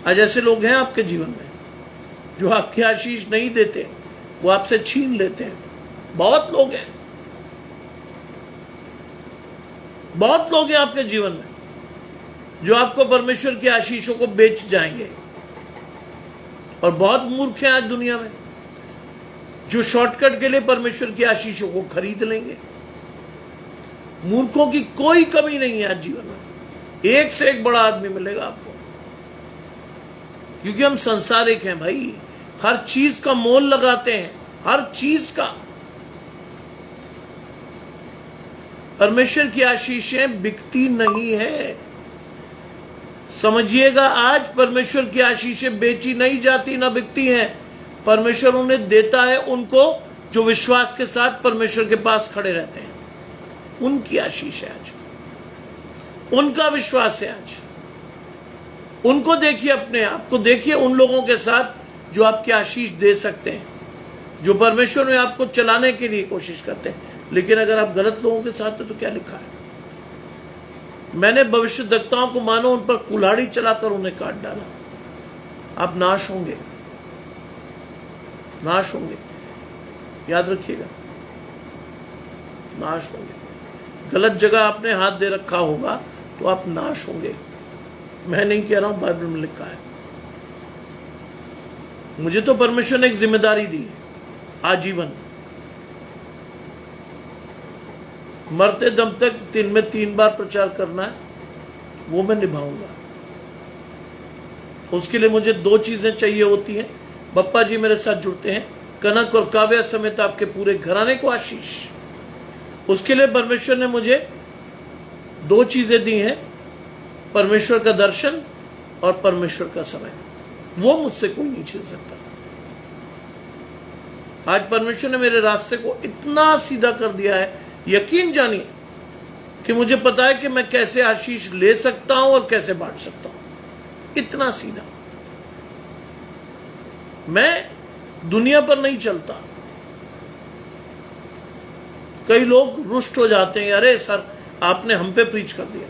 आज ऐसे लोग हैं आपके जीवन में जो आपकी आशीष नहीं देते, वो आपसे छीन लेते हैं। बहुत लोग हैं, बहुत लोग हैं आपके जीवन में जो आपको परमेश्वर की आशीषों को बेच जाएंगे। और बहुत मूर्ख हैं आज दुनिया में जो शॉर्टकट के लिए परमेश्वर की आशीषों को खरीद लेंगे। मूर्खों की कोई कमी नहीं है आज जीवन में। एक से एक बड़ा आदमी मिलेगा आपको, क्योंकि हम संसारिक हैं भाई। हर चीज का मोल लगाते हैं, हर चीज का। परमेश्वर की आशीषें बिकती नहीं है, समझिएगा। आज परमेश्वर की आशीषें बेची नहीं जाती, ना बिकती हैं। परमेश्वर उन्हें देता है उनको जो विश्वास के साथ परमेश्वर के पास खड़े रहते हैं। उनकी आशीष है आज, उनका विश्वास है आज। उनको देखिए, अपने आप को देखिए उन लोगों के साथ जो आपकी आशीष दे सकते हैं, जो परमेश्वर में आपको चलाने के लिए कोशिश करते हैं। लेकिन अगर आप गलत लोगों के साथ हैं तो क्या लिखा है? मैंने भविष्यद्वक्ताओं को मानो उन पर कुल्हाड़ी चलाकर उन्हें काट डाला। आप नाश होंगे। नाश होंगे, याद रखिएगा, नाश होंगे। गलत जगह आपने हाथ दे रखा होगा तो आप नाश होंगे। मैं नहीं कह रहा हूं, बाइबल में लिखा है। मुझे तो परमेश्वर ने एक जिम्मेदारी दी है, आजीवन, मरते दम तक दिन में 3 बार प्रचार करना है, वो मैं निभाऊंगा। उसके लिए मुझे 2 चीजें चाहिए होती हैं। बप्पा जी मेरे साथ जुड़ते हैं, कनक और काव्या समेत आपके पूरे घराने को आशीष। उसके लिए परमेश्वर ने मुझे 2 चीजें दी हैं, परमेश्वर का दर्शन और परमेश्वर का समय। वो मुझसे कोई नहीं छीन सकता। आज परमेश्वर ने मेरे रास्ते को इतना सीधा कर दिया है, यकीन जानिए कि मुझे पता है कि मैं कैसे आशीष ले सकता हूं और कैसे बांट सकता हूं। इतना सीधा। मैं दुनिया पर नहीं चलता। कई लोग रुष्ट हो जाते हैं, अरे सर आपने हम पे प्रीच कर दिया।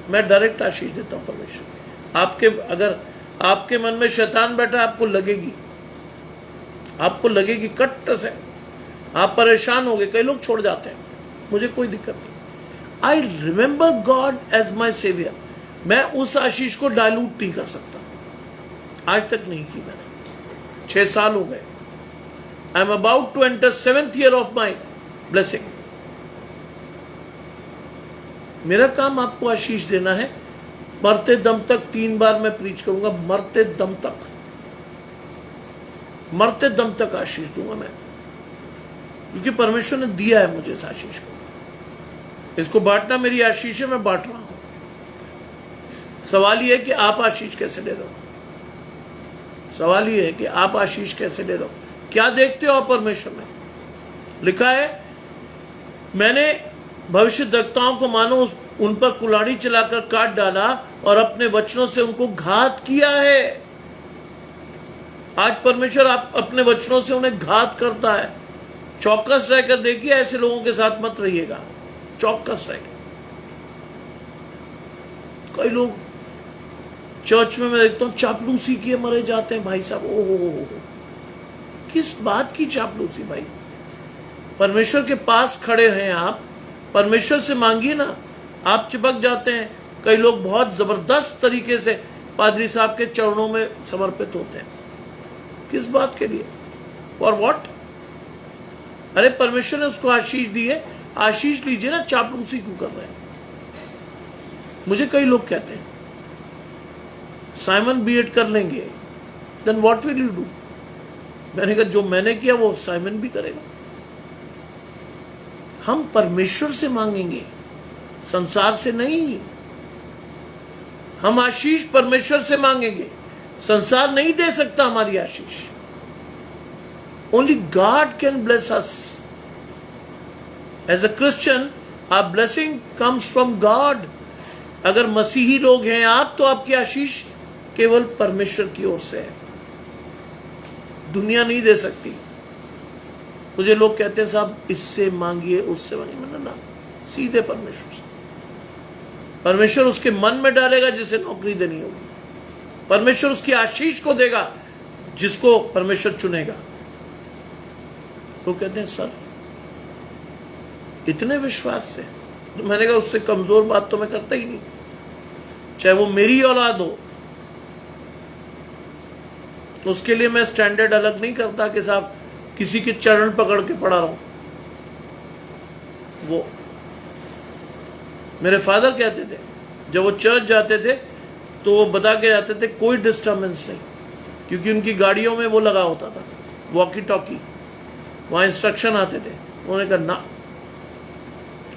मैं डायरेक्ट आशीष देता हूं परमेश्वर। अगर आपके मन में शैतान बैठा, आपको लगेगी कट्ट से, आप परेशान हो गए। कई लोग छोड़ जाते हैं, मुझे कोई दिक्कत नहीं। I remember God as my saviour. मैं उस आशीष को डायलूट नहीं कर सकता, आज तक नहीं की मैंने। 6 साल हो गए। I am about to enter 7th year of my blessing. मेरा काम आपको आशीष देना है। मरते दम तक 3 बार मैं प्रीच करूंगा, मरते दम तक आशीष दूंगा मैं, क्योंकि परमेश्वर ने दिया है मुझे इस आशीष को। इसको बांटना मेरी आशीष है, मैं बांट रहा हूं। सवाल यह है कि आप आशीष कैसे ले रहे हो। सवाल यह है कि आप आशीष कैसे ले रहे हो, क्या देखते हो आप परमेश्वर में। लिखा है, मैंने भविष्यद्वक्ताओं को मानो उन पर कुल्हाड़ी चलाकर काट डाला और अपने वचनों से उनको घात किया है। आज परमेश्वर आप अपने वचनों से उन्हें घात करता है। चौकस रहकर देखिए, ऐसे लोगों के साथ मत रहिएगा, चौकस रहकर। कई लोग चर्च में मैं देखता हूं चापलूसी किए मरे जाते हैं। भाई साहब, ओहो, किस बात की चापलूसी भाई। परमेश्वर के पास खड़े हैं आप, परमेश्वर से मांगिए ना। आप चिपक जाते हैं। कई लोग बहुत जबरदस्त तरीके से पादरी साहब के चरणों में समर्पित होते हैं। किस बात के लिए, फॉर व्हाट। अरे परमेश्वर ने उसको आशीष दी है, आशीष लीजिए ना, चापलूसी क्यों कर रहे हैं। मुझे कई लोग कहते हैं साइमन B.Ed कर लेंगे, then what will you do. मैंने कहा जो मैंने किया वो साइमन भी करेगा। हम परमेश्वर से मांगेंगे, संसार से नहीं। हम आशीष परमेश्वर से मांगेंगे, संसार नहीं दे सकता हमारी आशीष। Only God can bless us. As a Christian our blessing comes from God. अगर मसीही लोग हैं आप, तो आपकी आशीष केवल परमेश्वर की ओर से है, दुनिया नहीं दे सकती। मुझे लोग कहते हैं साहब इससे मांगिए, उससे मांगिए। मैंने ना, सीधे परमेश्वर से। परमेश्वर उसके मन में डालेगा जिसे नौकरी देनी होगी। परमेश्वर उसकी आशीष को देगा जिसको परमेश्वर चुनेगा। लोग कहते हैं सर इतने विश्वास से, तो मैंने कहा उससे कमजोर बात तो मैं करता ही नहीं, चाहे वो मेरी औलाद हो। तो उसके लिए मैं स्टैंडर्ड अलग नहीं करता कि साहब किसी के चरण पकड़ के पड़ा रहूं। वो मेरे फादर कहते थे, जब वो चर्च जाते थे तो वो बता के जाते थे कोई डिस्टर्बेंस नहीं, क्योंकि उनकी गाड़ियों में वो लगा होता था वॉकी टॉकी, वहां इंस्ट्रक्शन आते थे। उन्होंने कहा ना,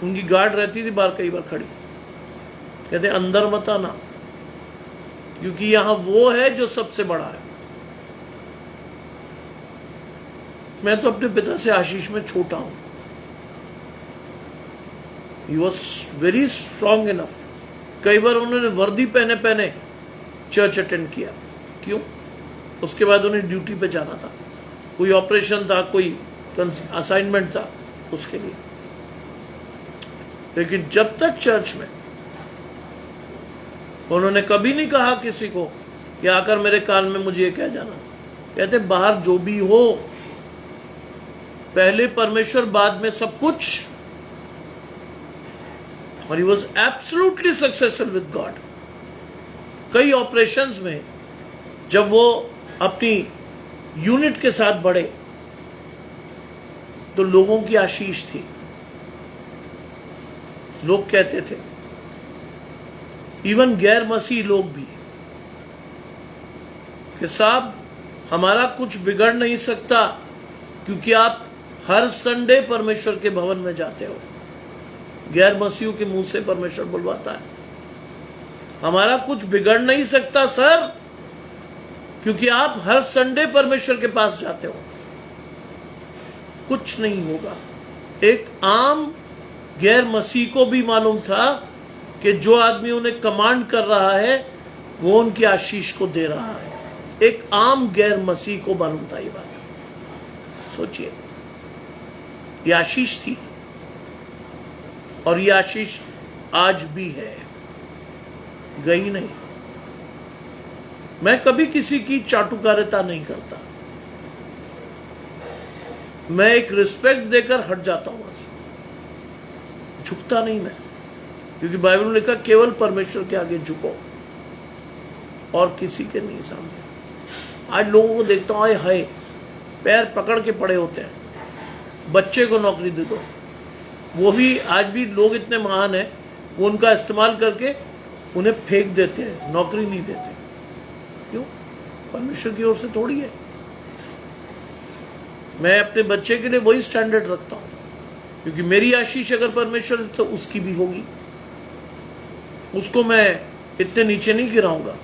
उनकी गार्ड रहती थी बाहर कई बार खड़ी, कहते अंदर मत आना, क्योंकि यहां वो है जो सबसे बड़ा है। मैं तो अपने पिता से आशीष में छोटा हूं। He was very strong enough। कई बार उन्होंने वर्दी पहने पहने चर्च अटेंड किया। क्यों? उसके बाद उन्हें ड्यूटी पे जाना था, कोई ऑपरेशन था, कोई असाइनमेंट था उसके लिए। लेकिन जब तक चर्च में, उन्होंने कभी नहीं कहा किसी को कि आकर मेरे कान में मुझे ये कह जाना। कहते बाहर जो भी हो, पहले परमेश्वर बाद में सब कुछ। और he was absolutely successful with God. कई ऑपरेशंस में जब वो अपनी यूनिट के साथ बढ़े तो लोगों की आशीष थी। लोग कहते थे, इवन गैर मसीह लोग भी, कि साहब हमारा कुछ बिगड़ नहीं सकता क्योंकि आप हर संडे परमेश्वर के भवन में जाते हो। गैर मसीहों के मुंह से परमेश्वर बुलवाता है, हमारा कुछ बिगड़ नहीं सकता सर क्योंकि आप हर संडे परमेश्वर के पास जाते हो। कुछ नहीं होगा। एक आम गैर मसीह को भी मालूम था कि जो आदमी उन्हें कमांड कर रहा है वो उनकी आशीष को दे रहा है। एक आम गैर मसीह को मालूम था ये बात। सोचिए, ये आशीष थी और ये आशीष आज भी है, गई नहीं। मैं कभी किसी की चाटुकारिता नहीं करता, मैं एक रिस्पेक्ट देकर हट जाता हूं वहां से, झुकता नहीं मैं, क्योंकि बाइबल में लिखा केवल परमेश्वर के आगे झुको और किसी के नहीं सामने। आज लोगों को देखता हूं, हाय पैर पकड़ के पड़े होते हैं, बच्चे को नौकरी दे दो। वो भी आज भी लोग इतने महान हैं, वो उनका इस्तेमाल करके उन्हें फेंक देते हैं, नौकरी नहीं देते। क्यों? परमेश्वर की ओर से थोड़ी है। मैं अपने बच्चे के लिए वही स्टैंडर्ड रखता हूं, क्योंकि मेरी आशीष अगर परमेश्वर है तो उसकी भी होगी। उसको मैं इतने नीचे नहीं गिराऊंगा।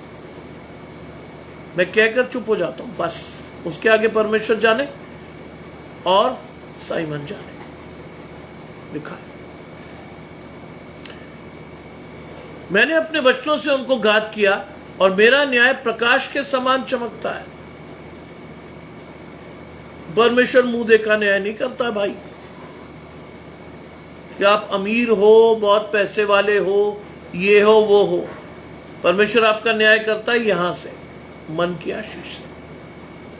मैं कहकर चुप हो जाता हूं, बस उसके आगे परमेश्वर जाने और साइमन जाने, लिखा है। मैंने अपने वचनों से उनको घात किया और मेरा न्याय प्रकाश के समान चमकता है। परमेश्वर मुंह देखा न्याय नहीं करता भाई, कि आप अमीर हो, बहुत पैसे वाले हो, ये हो वो हो। परमेश्वर आपका न्याय करता है यहां से, मन की आशीष से।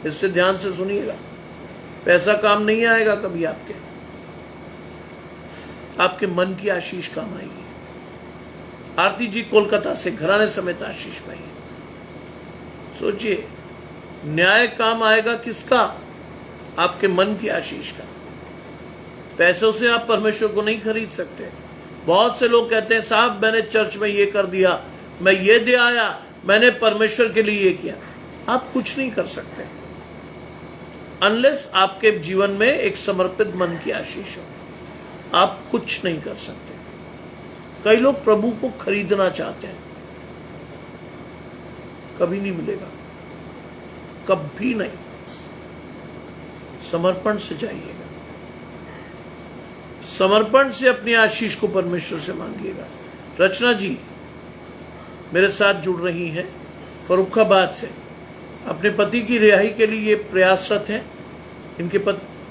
इससे ध्यान से सुनिएगा, पैसा काम नहीं आएगा कभी आपके मन की आशीष काम आएगी। आरती जी कोलकाता से घराने समेत आशीष पाई। सोचिए, न्याय काम आएगा किसका? आपके मन की आशीष का। पैसों से आप परमेश्वर को नहीं खरीद सकते। बहुत से लोग कहते हैं, साहब मैंने चर्च में ये कर दिया, मैं ये दे आया, मैंने परमेश्वर के लिए ये किया। आप कुछ नहीं कर सकते अनलेस आपके जीवन में एक समर्पित मन की आशीष हो। आप कुछ नहीं कर सकते। कई लोग प्रभु को खरीदना चाहते हैं, कभी नहीं मिलेगा, कभी नहीं। समर्पण से जाइएगा, समर्पण से अपनी आशीष को परमेश्वर से मांगिएगा। रचना जी मेरे साथ जुड़ रही हैं फर्रुखाबाद से, अपने पति की रिहाई के लिए ये प्रयासरत हैं। इनके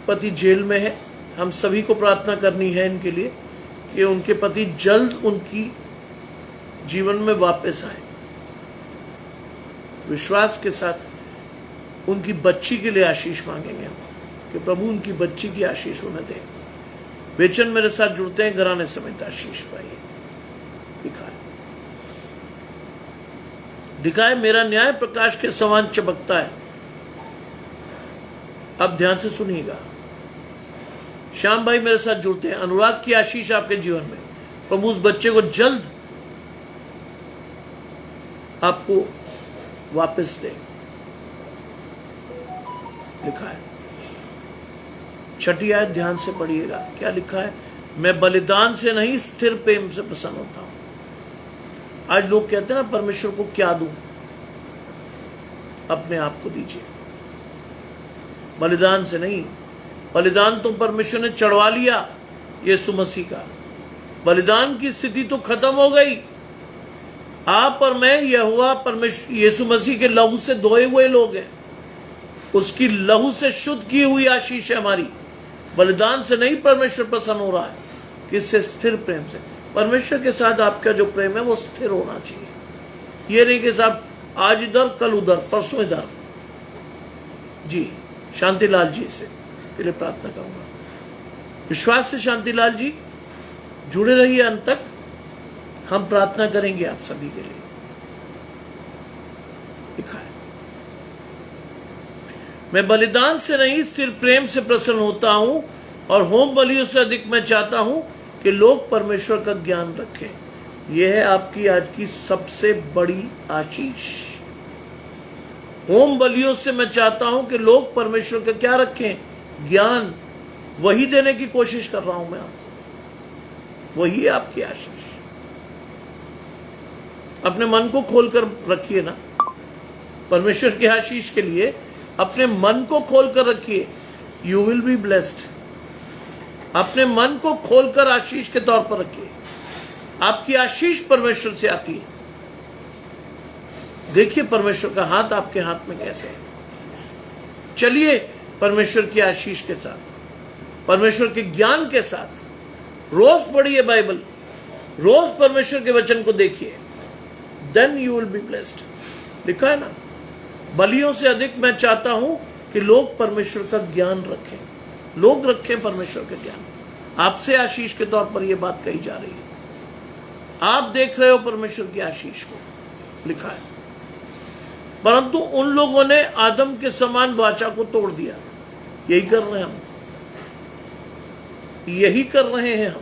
पति जेल में है। हम सभी को प्रार्थना करनी है इनके लिए कि उनके पति जल्द उनकी जीवन में वापस आए। विश्वास के साथ उनकी बच्ची के लिए आशीष मांगेंगे हम, कि प्रभु उनकी बच्ची की आशीष उन्हें दे। बेचन मेरे साथ जुड़ते हैं, घराने समेत आशीष पाइए। लिखा है मेरा न्याय प्रकाश के समान चमकता है। अब ध्यान से सुनिएगा। श्याम भाई मेरे साथ जुड़ते हैं, अनुराग की आशीष आपके जीवन में। प्रभु उस बच्चे को जल्द आपको वापस दे। लिखा है, छठी आयत ध्यान से पढ़िएगा। क्या लिखा है? मैं बलिदान से नहीं स्थिर प्रेम से प्रसन्न होता हूं। आज लोग कहते हैं ना, परमेश्वर को क्या दूं? अपने आप को दीजिए, बलिदान से नहीं। बलिदान तो परमेश्वर ने चढ़वा लिया यीशु मसीह का। बलिदान की स्थिति तो खत्म हो गई। आप और मैं यहोवा परमेश्वर यीशु मसीह के लहू से धोए हुए लोग हैं। उसकी लहू से शुद्ध की हुई आशीष है हमारी। बलिदान से नहीं परमेश्वर प्रसन्न हो रहा है, किससे? स्थिर प्रेम से। परमेश्वर के साथ आपका जो प्रेम है वो स्थिर होना चाहिए। ये नहीं कि साहब आज इधर कल उधर परसों इधर। जी शांतिलाल जी से के लिए प्रार्थना करूंगा। विश्वास से शांतिलाल जी जुड़े रहिए अंत तक, हम प्रार्थना करेंगे आप सभी के लिए। लिखा है, मैं बलिदान से नहीं स्थिर प्रेम से प्रसन्न होता हूं और होम बलियों से अधिक मैं चाहता हूं कि लोग परमेश्वर का ज्ञान रखें। यह है आपकी आज की सबसे बड़ी आशीष। होम बलियों से मैं चाहता हूं कि लोग परमेश्वर का क्या रखें? ज्ञान। वही देने की कोशिश कर रहा हूं मैं आपको, वही है आपकी आशीष। अपने मन को खोलकर रखिए ना परमेश्वर की आशीष के लिए, अपने मन को खोलकर रखिए। You will be blessed. अपने मन को खोलकर आशीष के तौर पर रखिए। आपकी आशीष परमेश्वर से आती है। देखिए परमेश्वर का हाथ आपके हाथ में कैसे है। चलिए परमेश्वर की आशीष के साथ, परमेश्वर के ज्ञान के साथ रोज पढ़िए बाइबल, रोज परमेश्वर के वचन को देखिए, then you will be blessed. लिखा है ना, बलियों से अधिक मैं चाहता हूं कि लोग परमेश्वर का ज्ञान रखें। लोग रखें परमेश्वर का ज्ञान। आपसे आशीष के तौर पर यह बात कही जा रही है। आप देख रहे हो परमेश्वर की आशीष को, लिखा है। परंतु उन लोगों ने आदम के समान वाचा को तोड़ दिया। यही कर रहे हैं हम, यही कर रहे हैं हम।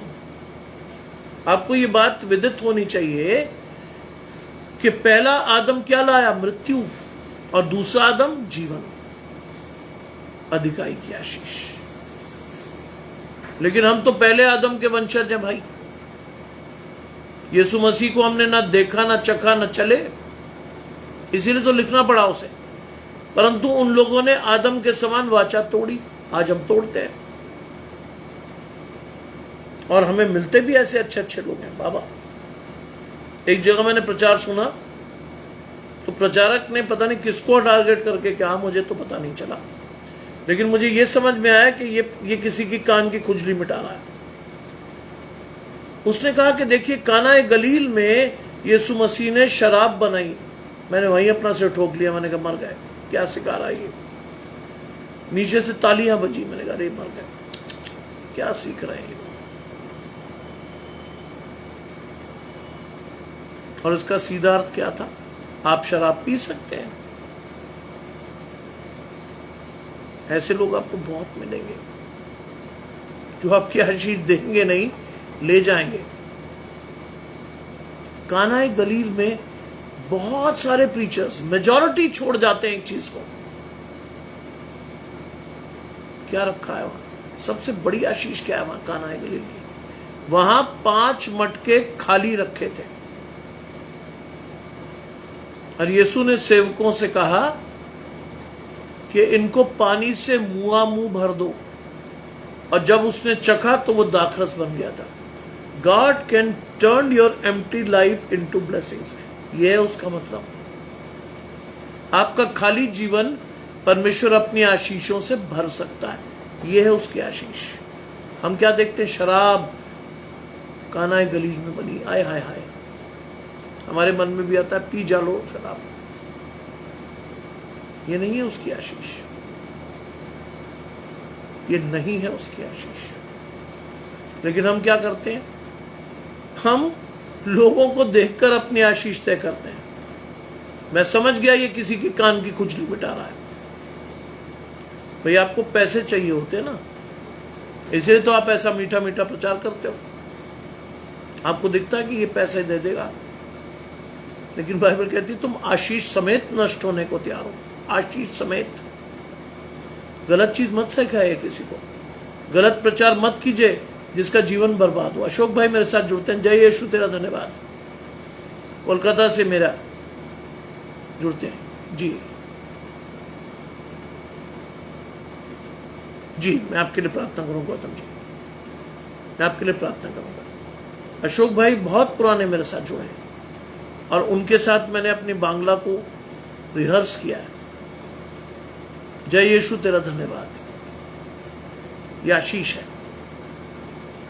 आपको ये बात विदित होनी चाहिए कि पहला आदम क्या लाया? मृत्यु। और दूसरा आदम जीवन, अधिकाई की आशीष। लेकिन हम तो पहले आदम के वंशज हैं भाई। यीशु मसीह को हमने ना देखा, ना चखा, ना चले, इसीलिए तो लिखना पड़ा उसे। परंतु उन लोगों ने आदम के समान वाचा तोड़ी। आज हम तोड़ते हैं और हमें मिलते भी ऐसे अच्छे अच्छे लोग हैं बाबा। एक जगह मैंने प्रचार सुना तो प्रचारक ने पता नहीं किसको टारगेट करके कहा, मुझे तो पता नहीं चला, लेकिन मुझे यह समझ में आया कि ये किसी की कान की खुजली मिटा रहा है। उसने कहा कि देखिए काना गलील में यीशु मसीह ने शराब बनाई। मैंने वहीं अपना सिर ठोक लिया। मैंने कहा मर गए, क्या सिखा रहा है ये। नीचे से तालियां बजी। मैंने कहा अरे मर गए, क्या सीख रहे हैं। और इसका सीधा अर्थ क्या था? आप शराब पी सकते हैं। ऐसे लोग आपको बहुत मिलेंगे जो आपकी आशीष देंगे नहीं, ले जाएंगे। काना गलील में बहुत सारे प्रीचर्स, मेजॉरिटी छोड़ जाते हैं एक चीज को। क्या रखा है वहां? सबसे बड़ी आशीष क्या है वहां काना गलील की? वहां 5 मटके खाली रखे थे और यीशु ने सेवकों से कहा कि इनको पानी से मुंह भर दो। और जब उसने चखा तो वो दाखरस बन गया था। God can turn your empty life into blessings. यह है उसका मतलब। आपका खाली जीवन परमेश्वर अपनी आशीषों से भर सकता है। यह है उसकी आशीष। हम क्या देखते हैं? शराब काना गलील में बनी। आय हाय हाय, हमारे मन में भी आता है पी जा लो शराब। ये नहीं है उसकी आशीष, ये नहीं है उसकी आशीष। लेकिन हम क्या करते हैं? हम लोगों को देखकर अपनी आशीष तय करते हैं। मैं समझ गया ये किसी की कान की खुजली मिटा रहा है। भाई आपको पैसे चाहिए होते ना, इसलिए तो आप ऐसा मीठा मीठा प्रचार करते हो। आपको दिखता है कि ये पैसे दे देगा, लेकिन बाइबल कहती है तुम आशीष समेत नष्ट होने को तैयार हो। आशीष समेत। गलत चीज मत सिखाइए किसी को, गलत प्रचार मत कीजिए जिसका जीवन बर्बाद हो। अशोक भाई मेरे साथ जुड़ते हैं, जय यीशु तेरा धन्यवाद। कोलकाता से मेरा जुड़ते हैं जी। जी मैं आपके लिए प्रार्थना करूंगा गौतम जी, मैं आपके लिए प्रार्थना करूंगा। अशोक भाई बहुत पुराने मेरे साथ जुड़े हैं और उनके साथ मैंने अपनी बांग्ला को रिहर्स किया है। जय यीशु तेरा धन्यवाद। यह आशीष है।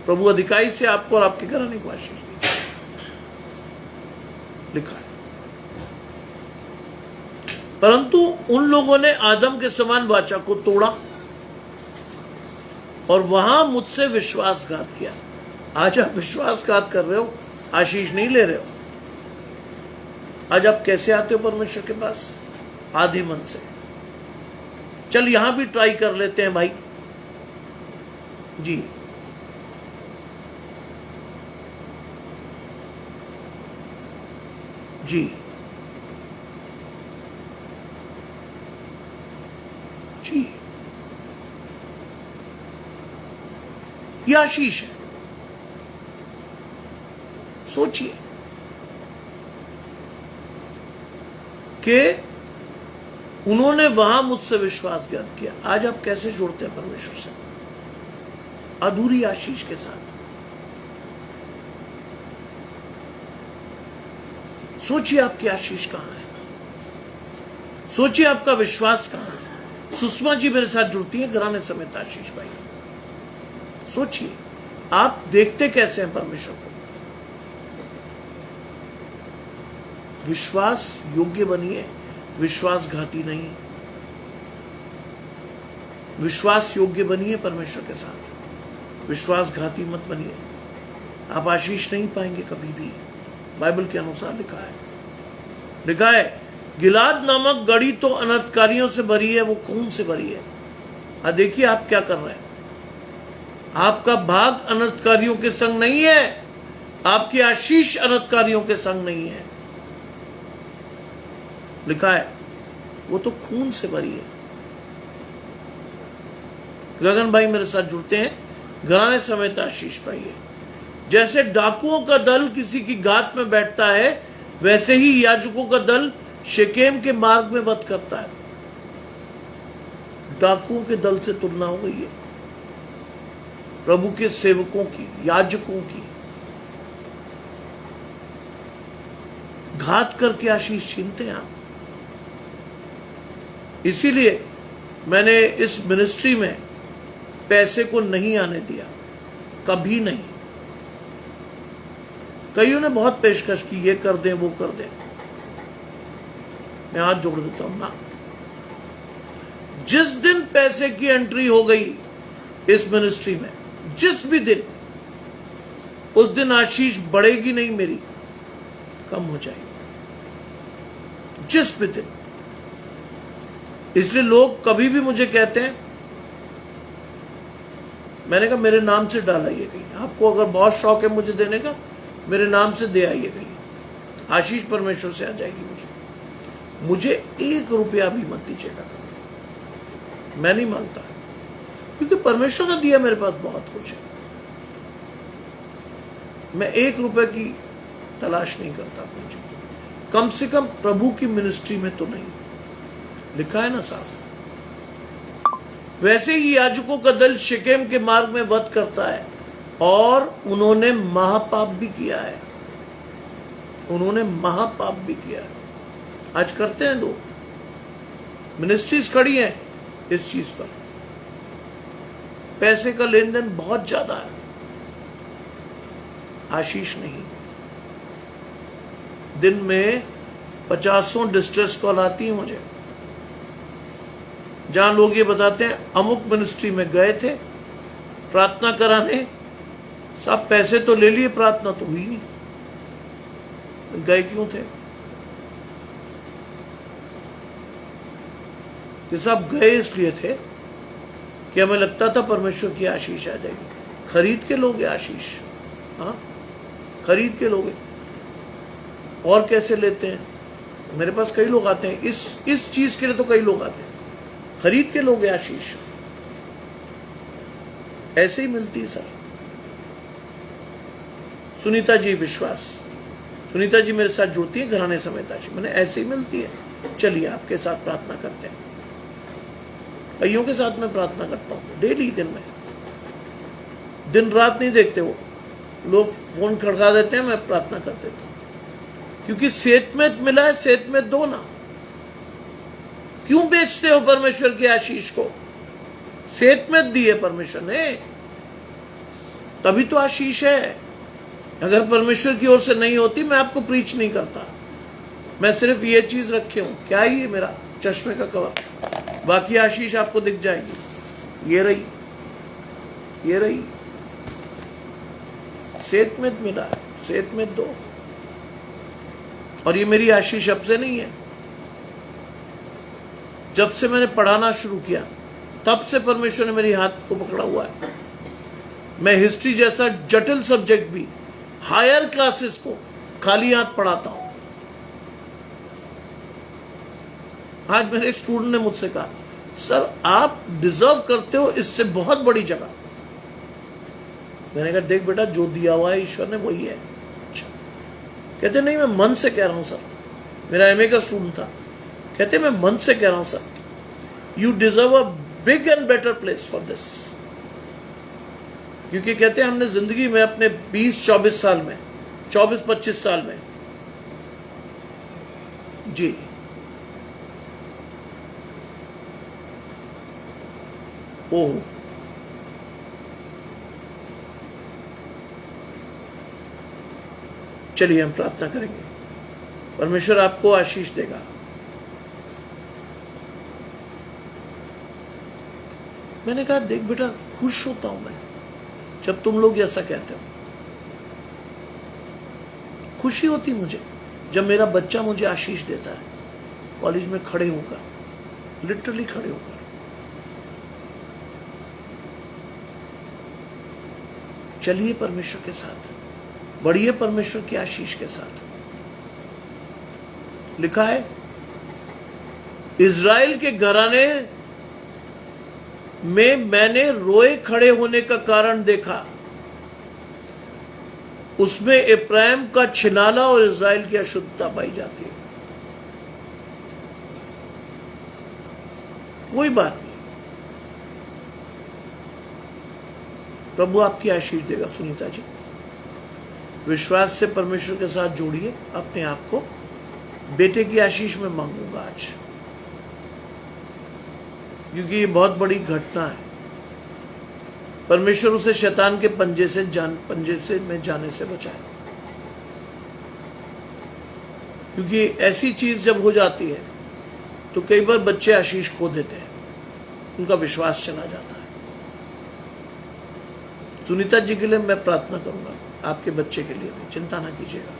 प्रभु अधिकाई से आपको और आपके घराने को आशीष दीजिए। लिखा है परंतु उन लोगों ने आदम के समान वाचा को तोड़ा और वहां मुझसे विश्वासघात किया। आज आप विश्वासघात कर रहे हो, आशीष नहीं ले रहे हो। आज आप कैसे आते हो परमेश्वर के पास? आधे मन से। चल यहां भी ट्राई कर लेते हैं भाई जी। जी जी, ये आशीष है। सोचिए कि उन्होंने वहां मुझसे विश्वासघात किया। आज आप कैसे जुड़ते हैं परमेश्वर से? अधूरी आशीष के साथ। सोचिए आपकी आशीष कहां है, सोचिए आपका विश्वास कहां है। सुषमा जी मेरे साथ जुड़ती है घराने समेत आशीष भाई। सोचिए आप देखते कैसे हैं परमेश्वर को? विश्वास योग्य बनिए, विश्वासघाती नहीं। विश्वास योग्य बनिए परमेश्वर के साथ, विश्वासघाती मत बनिए। आप आशीष नहीं पाएंगे कभी भी। बाइबल के अनुसार लिखा है गिलाद नामक गढ़ी तो अनर्थकारियों से भरी है, वो खून से भरी है। देखिए आप क्या कर रहे हैं। आपका भाग अनर्थकारियों के संग नहीं है, आपकी आशीष अनर्थकारियों के संग नहीं है। लिखा है वो तो खून से भरी है। गगन भाई मेरे साथ जुड़ते हैं घराने समेत आशीष पाइए। जैसे डाकुओं का दल किसी की घात में बैठता है, वैसे ही याजकों का दल शेकेम के मार्ग में वध करता है। डाकुओं के दल से तुलना हो गई है प्रभु के सेवकों की, याजकों की। घात करके आशीष छीनते हैं आप। इसीलिए मैंने इस मिनिस्ट्री में पैसे को नहीं आने दिया, कभी नहीं। कईयों ने बहुत पेशकश की, ये कर दें वो कर दें। मैं हाथ जोड़ देता हूं ना। जिस दिन पैसे की एंट्री हो गई इस मिनिस्ट्री में, जिस भी दिन, उस दिन आशीष बढ़ेगी नहीं मेरी, कम हो जाएगी। जिस भी दिन। इसलिए लोग कभी भी मुझे कहते हैं, मैंने कहा मेरे नाम से डालाइए कहीं। आपको अगर बहुत शौक है मुझे देने का, मेरे नाम से दे आइए कहीं, आशीष परमेश्वर से आ जाएगी। मुझे 1 रुपया भी मत दीजिएगा कभी, मैं नहीं मांगता, क्योंकि परमेश्वर का दिया मेरे पास बहुत कुछ है। मैं 1 रुपए की तलाश नहीं करता अपने जीवन, कम से कम प्रभु की मिनिस्ट्री में तो नहीं। लिखा है ना साफ। वैसे ही याजकों का दल शेकेम के मार्ग में वध करता है, और उन्होंने महापाप भी किया है। उन्होंने महापाप भी किया है। आज करते हैं लोग, मिनिस्ट्रीज खड़ी हैं इस चीज पर। पैसे का लेन देन बहुत ज्यादा है, आशीष नहीं। दिन में 50 डिस्ट्रेस कॉल आती है मुझे, जहां लोग ये बताते हैं अमुक मिनिस्ट्री में गए थे प्रार्थना कराने, सब पैसे तो ले लिए, प्रार्थना तो हुई नहीं। गए क्यों थे? कि सब गए इसलिए थे कि हमें लगता था परमेश्वर की आशीष आ जाएगी। खरीद के लोगे आशीष? हाँ, खरीद के लोगे। और कैसे लेते हैं? मेरे पास कई लोग आते हैं, इस चीज के लिए तो कई लोग आते हैं। खरीद के लोगे आशीष? ऐसे ही मिलती है सर। सुनीता जी विश्वास, सुनीता जी मेरे साथ जुड़ती है घराने समेत आशीष, मैंने ऐसे ही मिलती है। चलिए आपके साथ प्रार्थना करते हैं। कईयों के साथ मैं प्रार्थना करता हूं डेली, दिन में, दिन रात नहीं देखते वो लोग, फोन खड़का देते हैं, मैं प्रार्थना कर देता हूं। क्योंकि सेत में मिला है, सेत में दो ना। क्यों बेचते हो परमेश्वर की आशीष को? सेत में दी है परमेश्वर ने, तभी तो आशीष है। अगर परमेश्वर की ओर से नहीं होती, मैं आपको प्रीच नहीं करता। मैं सिर्फ ये चीज रखे हूं, क्या ही है मेरा चश्मे का कवर। बाकी आशीष आपको दिख जाएगी। ये रही, ये रही। सेहत में मिला है, सेहत में 2। और ये मेरी आशीष अब से नहीं है, जब से मैंने पढ़ाना शुरू किया तब से परमेश्वर ने मेरी हाथ को पकड़ा हुआ है। मैं हिस्ट्री जैसा जटिल सब्जेक्ट भी हायर क्लासेस को खाली हाथ पढ़ाता हूं। आज मेरे एक स्टूडेंट ने मुझसे कहा, सर आप डिजर्व करते हो इससे बहुत बड़ी जगह। मैंने कहा देख बेटा, जो दिया हुआ है ईश्वर ने वही है। अच्छा। कहते नहीं, मैं मन से कह रहा हूं सर। मेरा एमए का स्टूडेंट था, कहते मैं मन से कह रहा हूं sir, you deserve a big and better place for this. क्योंकि कहते हैं हमने जिंदगी में अपने 20-24 साल में, 24-25 साल में जी ओह चलिए हम प्रार्थना करेंगे, परमेश्वर आपको आशीष देगा। मैंने कहा देख बेटा, खुश होता हूं मैं जब तुम लोग ऐसा कहते हो। खुशी होती मुझे जब मेरा बच्चा मुझे आशीष देता है, कॉलेज में खड़े होकर, लिटरली खड़े होकर। चलिए परमेश्वर के साथ, बढ़िए परमेश्वर की आशीष के साथ। लिखा है इज़राइल के घराने में मैंने रोए खड़े होने का कारण देखा, उसमें इब्राहिम का छिनाला और इज़राइल की अशुद्धता पाई जाती है। कोई बात नहीं, प्रभु आपकी आशीष देगा। सुनीता जी, विश्वास से परमेश्वर के साथ जोड़िए अपने आप को। बेटे की आशीष में मांगूंगा आज, क्योंकि ये बहुत बड़ी घटना है। परमेश्वर उसे शैतान के पंजे से जाने से बचाए, क्योंकि ऐसी चीज जब हो जाती है तो कई बार बच्चे आशीष खो देते हैं, उनका विश्वास चला जाता है। सुनीता जी के लिए मैं प्रार्थना करूंगा, आपके बच्चे के लिए भी, चिंता ना कीजिएगा।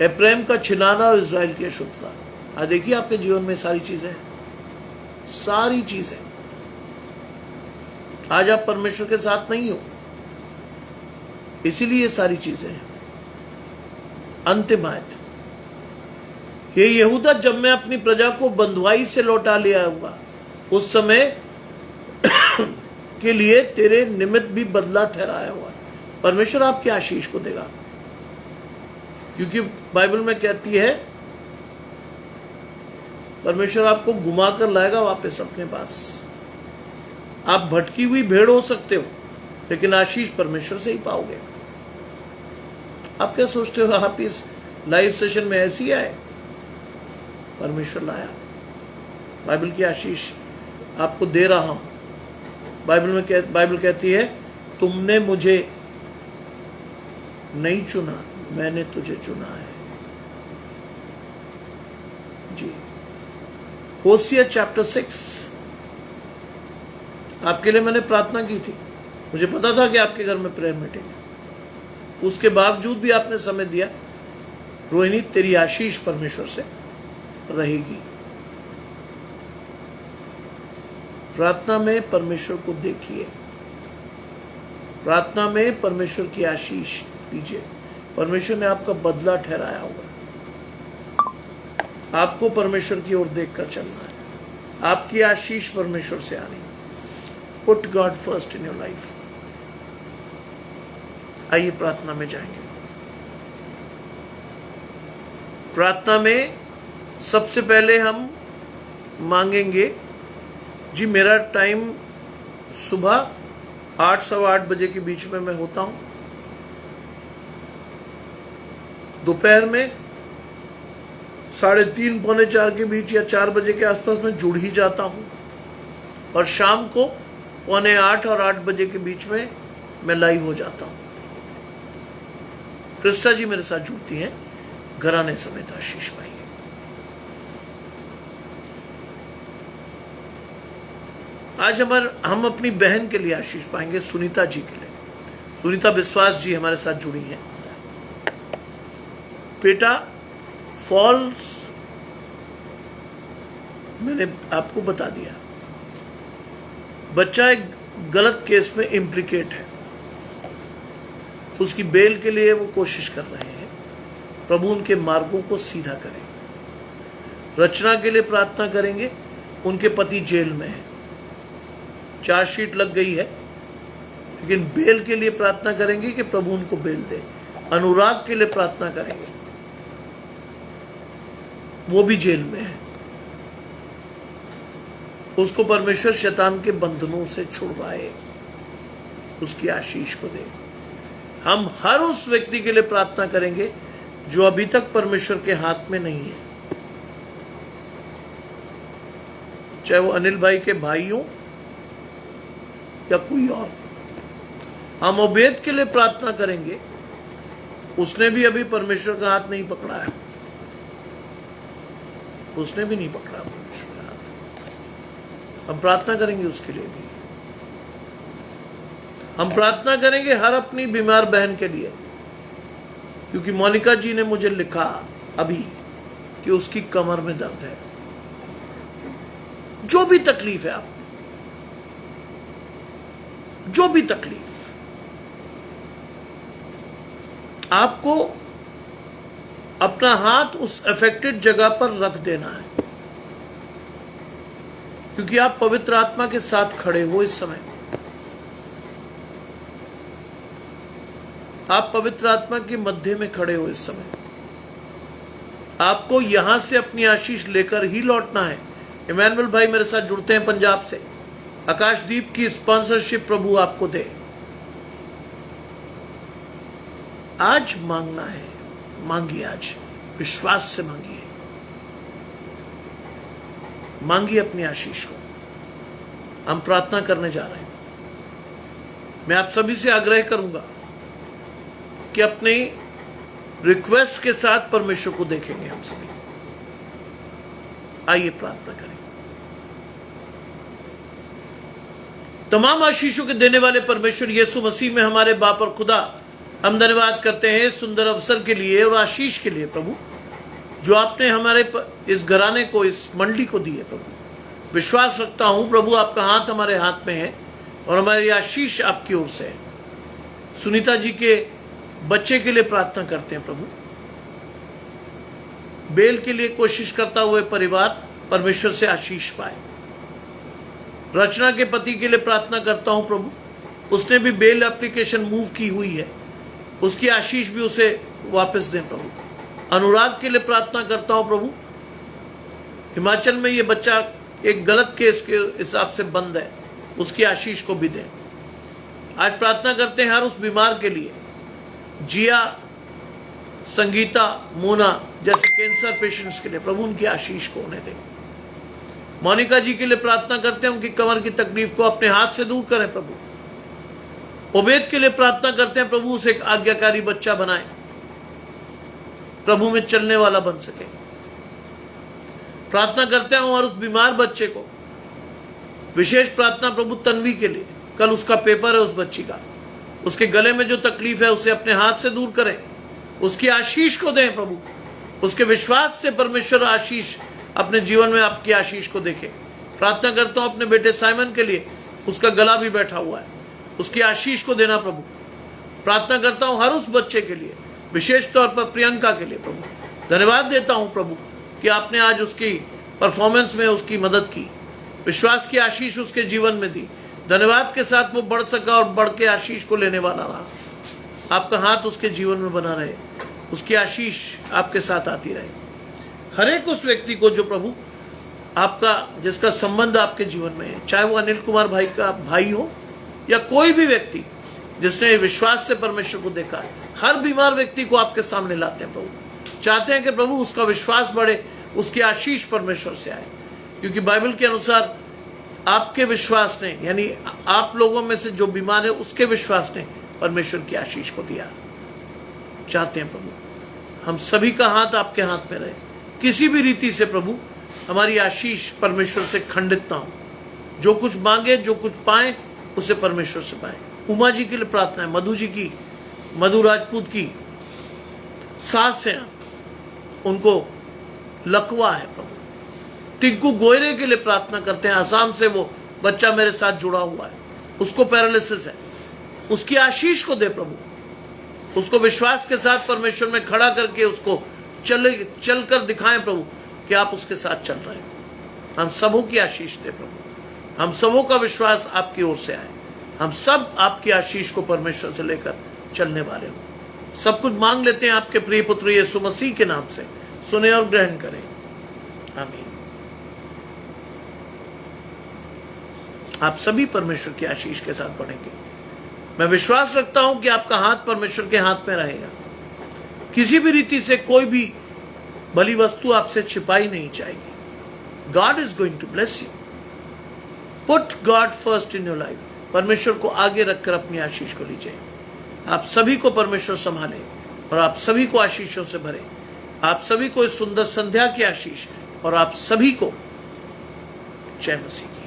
इब्राहिम का छिनाला और इज़राइल की अशुद्धता, आज देखिए आपके जीवन में सारी चीजें हैं, सारी चीजें। आज आप परमेश्वर के साथ नहीं हो, इसीलिए सारी चीजें हैं। अंतिम आयत, ये यहूदा, जब मैं अपनी प्रजा को बंधुआई से लौटा ले आऊंगा, उस समय के लिए तेरे निमित्त भी बदला ठहराया हुआ। परमेश्वर आपके आशीष को देगा, क्योंकि बाइबल में कहती है परमेश्वर आपको घुमा कर लाएगा वापस अपने पास। आप भटकी हुई भेड़ हो सकते हो, लेकिन आशीष परमेश्वर से ही पाओगे। आप क्या सोचते हो आप इस लाइव सेशन में ऐसे ही आए? परमेश्वर लाया। बाइबल की आशीष आपको दे रहा हूं। बाइबल कहती है तुमने मुझे नहीं चुना, मैंने तुझे चुना है। जी, होसिया चैप्टर 6। आपके लिए मैंने प्रार्थना की थी, मुझे पता था कि आपके घर में प्रेयर मीटिंग है, उसके बावजूद भी आपने समय दिया। रोहिणी, तेरी आशीष परमेश्वर से रहेगी। प्रार्थना में परमेश्वर को देखिए, प्रार्थना में परमेश्वर की आशीष लीजिए। परमेश्वर ने आपका बदला ठहराया हुआ, आपको परमेश्वर की ओर देखकर चलना है। आपकी आशीष परमेश्वर से आनी है। Put God first in your life. आइए प्रार्थना में जाएंगे। प्रार्थना में सबसे पहले हम मांगेंगे, जी मेरा टाइम सुबह 8 सवा 8 बजे के बीच में मैं होता हूं, दोपहर में 3:30 पौने 4 के बीच या 4 बजे के आसपास में जुड़ ही जाता हूं, और शाम को 7:45 और 8 बजे के बीच में मैं लाइव हो जाता हूं। कृष्णा जी मेरे साथ जुड़ती हैं, घराने समेत आशीष पाइए। आज हम अपनी बहन के लिए आशीष पाएंगे, सुनीता जी के लिए। सुनीता विश्वास जी हमारे साथ जुड़ी हैं। बेटा फॉल्स मैंने आपको बता दिया, बच्चा एक गलत केस में इम्प्लिकेट है, उसकी बेल के लिए वो कोशिश कर रहे हैं। प्रभु उनके मार्गों को सीधा करें। रचना के लिए प्रार्थना करेंगे, उनके पति जेल में है, चार्जशीट लग गई है, लेकिन बेल के लिए प्रार्थना करेंगे कि प्रभु उनको बेल दे। अनुराग के लिए प्रार्थना करेंगे, वो भी जेल में है, उसको परमेश्वर शैतान के बंधनों से छुड़वाए, उसकी आशीष को दे। हम हर उस व्यक्ति के लिए प्रार्थना करेंगे जो अभी तक परमेश्वर के हाथ में नहीं है, चाहे वो अनिल भाई के भाई हो या कोई और। हम ओबेद के लिए प्रार्थना करेंगे, उसने भी अभी परमेश्वर का हाथ नहीं पकड़ा है, उसने भी नहीं पकड़ा परमेश्वर का हाथ। हम प्रार्थना करेंगे उसके लिए भी। हम प्रार्थना करेंगे हर अपनी बीमार बहन के लिए, क्योंकि मोनिका जी ने मुझे लिखा अभी कि उसकी कमर में दर्द है। जो भी तकलीफ है आप, जो भी तकलीफ, आपको अपना हाथ उस अफेक्टेड जगह पर रख देना है, क्योंकि आप पवित्र आत्मा के साथ खड़े हो। इस समय आप पवित्र आत्मा के मध्य में खड़े हो। इस समय आपको यहां से अपनी आशीष लेकर ही लौटना है। इमैनुअल भाई मेरे साथ जुड़ते हैं पंजाब से। आकाशदीप की स्पॉन्सरशिप प्रभु आपको दे। आज मांगना है, मांगिए, आज विश्वास से मांगिए, मांगिए अपनी आशीष को। हम प्रार्थना करने जा रहे हैं। मैं आप सभी से आग्रह करूंगा कि अपनी रिक्वेस्ट के साथ परमेश्वर को देखेंगे हम सभी। आइए प्रार्थना करें। तमाम आशीषों के देने वाले परमेश्वर यीशु मसीह में हमारे बाप और खुदा, हम धन्यवाद करते हैं सुंदर अवसर के लिए और आशीष के लिए प्रभु, जो आपने हमारे इस घराने को, इस मंडली को दी है प्रभु। विश्वास रखता हूं प्रभु आपका हाथ हमारे हाथ में है और हमारी आशीष आपकी ओर से है। सुनीता जी के बच्चे के लिए प्रार्थना करते हैं प्रभु। बेल के लिए कोशिश करता हुए परिवार परमेश्वर से आशीष पाए। रचना के पति के लिए प्रार्थना करता हूं प्रभु, उसने भी बेल एप्लीकेशन मूव की हुई है, उसकी आशीष भी उसे वापस दें प्रभु। अनुराग के लिए प्रार्थना करता हूं प्रभु, हिमाचल में ये बच्चा एक गलत केस के हिसाब से बंद है, उसकी आशीष को भी दें। आज प्रार्थना करते हैं हर उस बीमार के लिए, जिया, संगीता, मोना जैसे कैंसर पेशेंट्स के लिए प्रभु उनकी आशीष को उन्हें दें। मोनिका जी के लिए प्रार्थना करते हैं, उनकी कमर की तकलीफ को अपने हाथ से दूर करें प्रभु। ओबेद के लिए प्रार्थना करते हैं प्रभु, उसे एक आज्ञाकारी बच्चा बनाए, प्रभु में चलने वाला बन सके। प्रार्थना करते हैं और उस बीमार बच्चे को, विशेष प्रार्थना प्रभु तन्वी के लिए, कल उसका पेपर है उस बच्ची का, उसके गले में जो तकलीफ है उसे अपने हाथ से दूर करें, उसकी आशीष को दें प्रभु। उसके विश्वास से परमेश्वर आशीष अपने जीवन में आपकी आशीष को देखे। प्रार्थना करता हूं अपने बेटे साइमन के लिए, उसका गला भी बैठा हुआ है, उसकी आशीष को देना प्रभु। प्रार्थना करता हूं हर उस बच्चे के लिए, विशेष तौर पर प्रियंका के लिए प्रभु। धन्यवाद देता हूं प्रभु कि आपने आज उसकी परफॉर्मेंस में उसकी मदद की, विश्वास की आशीष उसके जीवन में दी। धन्यवाद के साथ वो बढ़ सका और बढ़ के आशीष को लेने वाला रहा। आपका हाथ उसके जीवन में बना रहे, उसकी आशीष आपके साथ आती रहे। हर एक उस व्यक्ति को जो प्रभु आपका, जिसका संबंध आपके जीवन में है, चाहे वो अनिल कुमार भाई का भाई हो या कोई भी व्यक्ति जिसने विश्वास से परमेश्वर को देखा है, हर बीमार व्यक्ति को आपके सामने लाते हैं प्रभु। चाहते हैं कि प्रभु उसका विश्वास बढ़े, उसकी आशीष परमेश्वर से आए, क्योंकि बाइबल के अनुसार आपके विश्वास ने, यानी आप लोगों में से जो बीमार है उसके विश्वास ने परमेश्वर की आशीष को दिया। चाहते हैं प्रभु हम सभी का हाथ आपके हाथ में रहे, किसी भी रीति से प्रभु हमारी आशीष परमेश्वर से खंडित ना हो। जो कुछ मांगे, जो कुछ पाए, उसे परमेश्वर से पाए। उमा जी के लिए प्रार्थना है, मधु जी की, मधु राजपूत की सास हैं आप, उनको लकवा है प्रभु। टिंकू गोयरे के लिए प्रार्थना करते हैं, आसाम से वो बच्चा मेरे साथ जुड़ा हुआ है, उसको पैरालिसिस है, उसकी आशीष को दे प्रभु। उसको विश्वास के साथ परमेश्वर में खड़ा करके उसको चलकर दिखाएं प्रभु कि आप उसके साथ चल रहे हैं। हम सबों की आशीष दे प्रभु, हम सबों का विश्वास आपकी ओर से आए, हम सब आपकी आशीष को परमेश्वर से लेकर चलने वाले हो। सब कुछ मांग लेते हैं आपके प्रिय पुत्र यीशु मसीह के नाम से, सुने और ग्रहण करें, आमीन। आप सभी परमेश्वर की आशीष के साथ बढ़ेंगे। मैं विश्वास रखता हूं कि आपका हाथ परमेश्वर के हाथ में रहेगा। किसी भी रीति से कोई भी भली वस्तु आपसे छिपाई नहीं जाएगी। God is going to bless you. Put God first in your life. परमेश्वर को आगे रखकर अपनी आशीष को लीजिए। आप सभी को परमेश्वर संभाले और आप सभी को आशीषों से भरे। आप सभी को इस सुंदर संध्या की आशीष और आप सभी को जय मसीह की।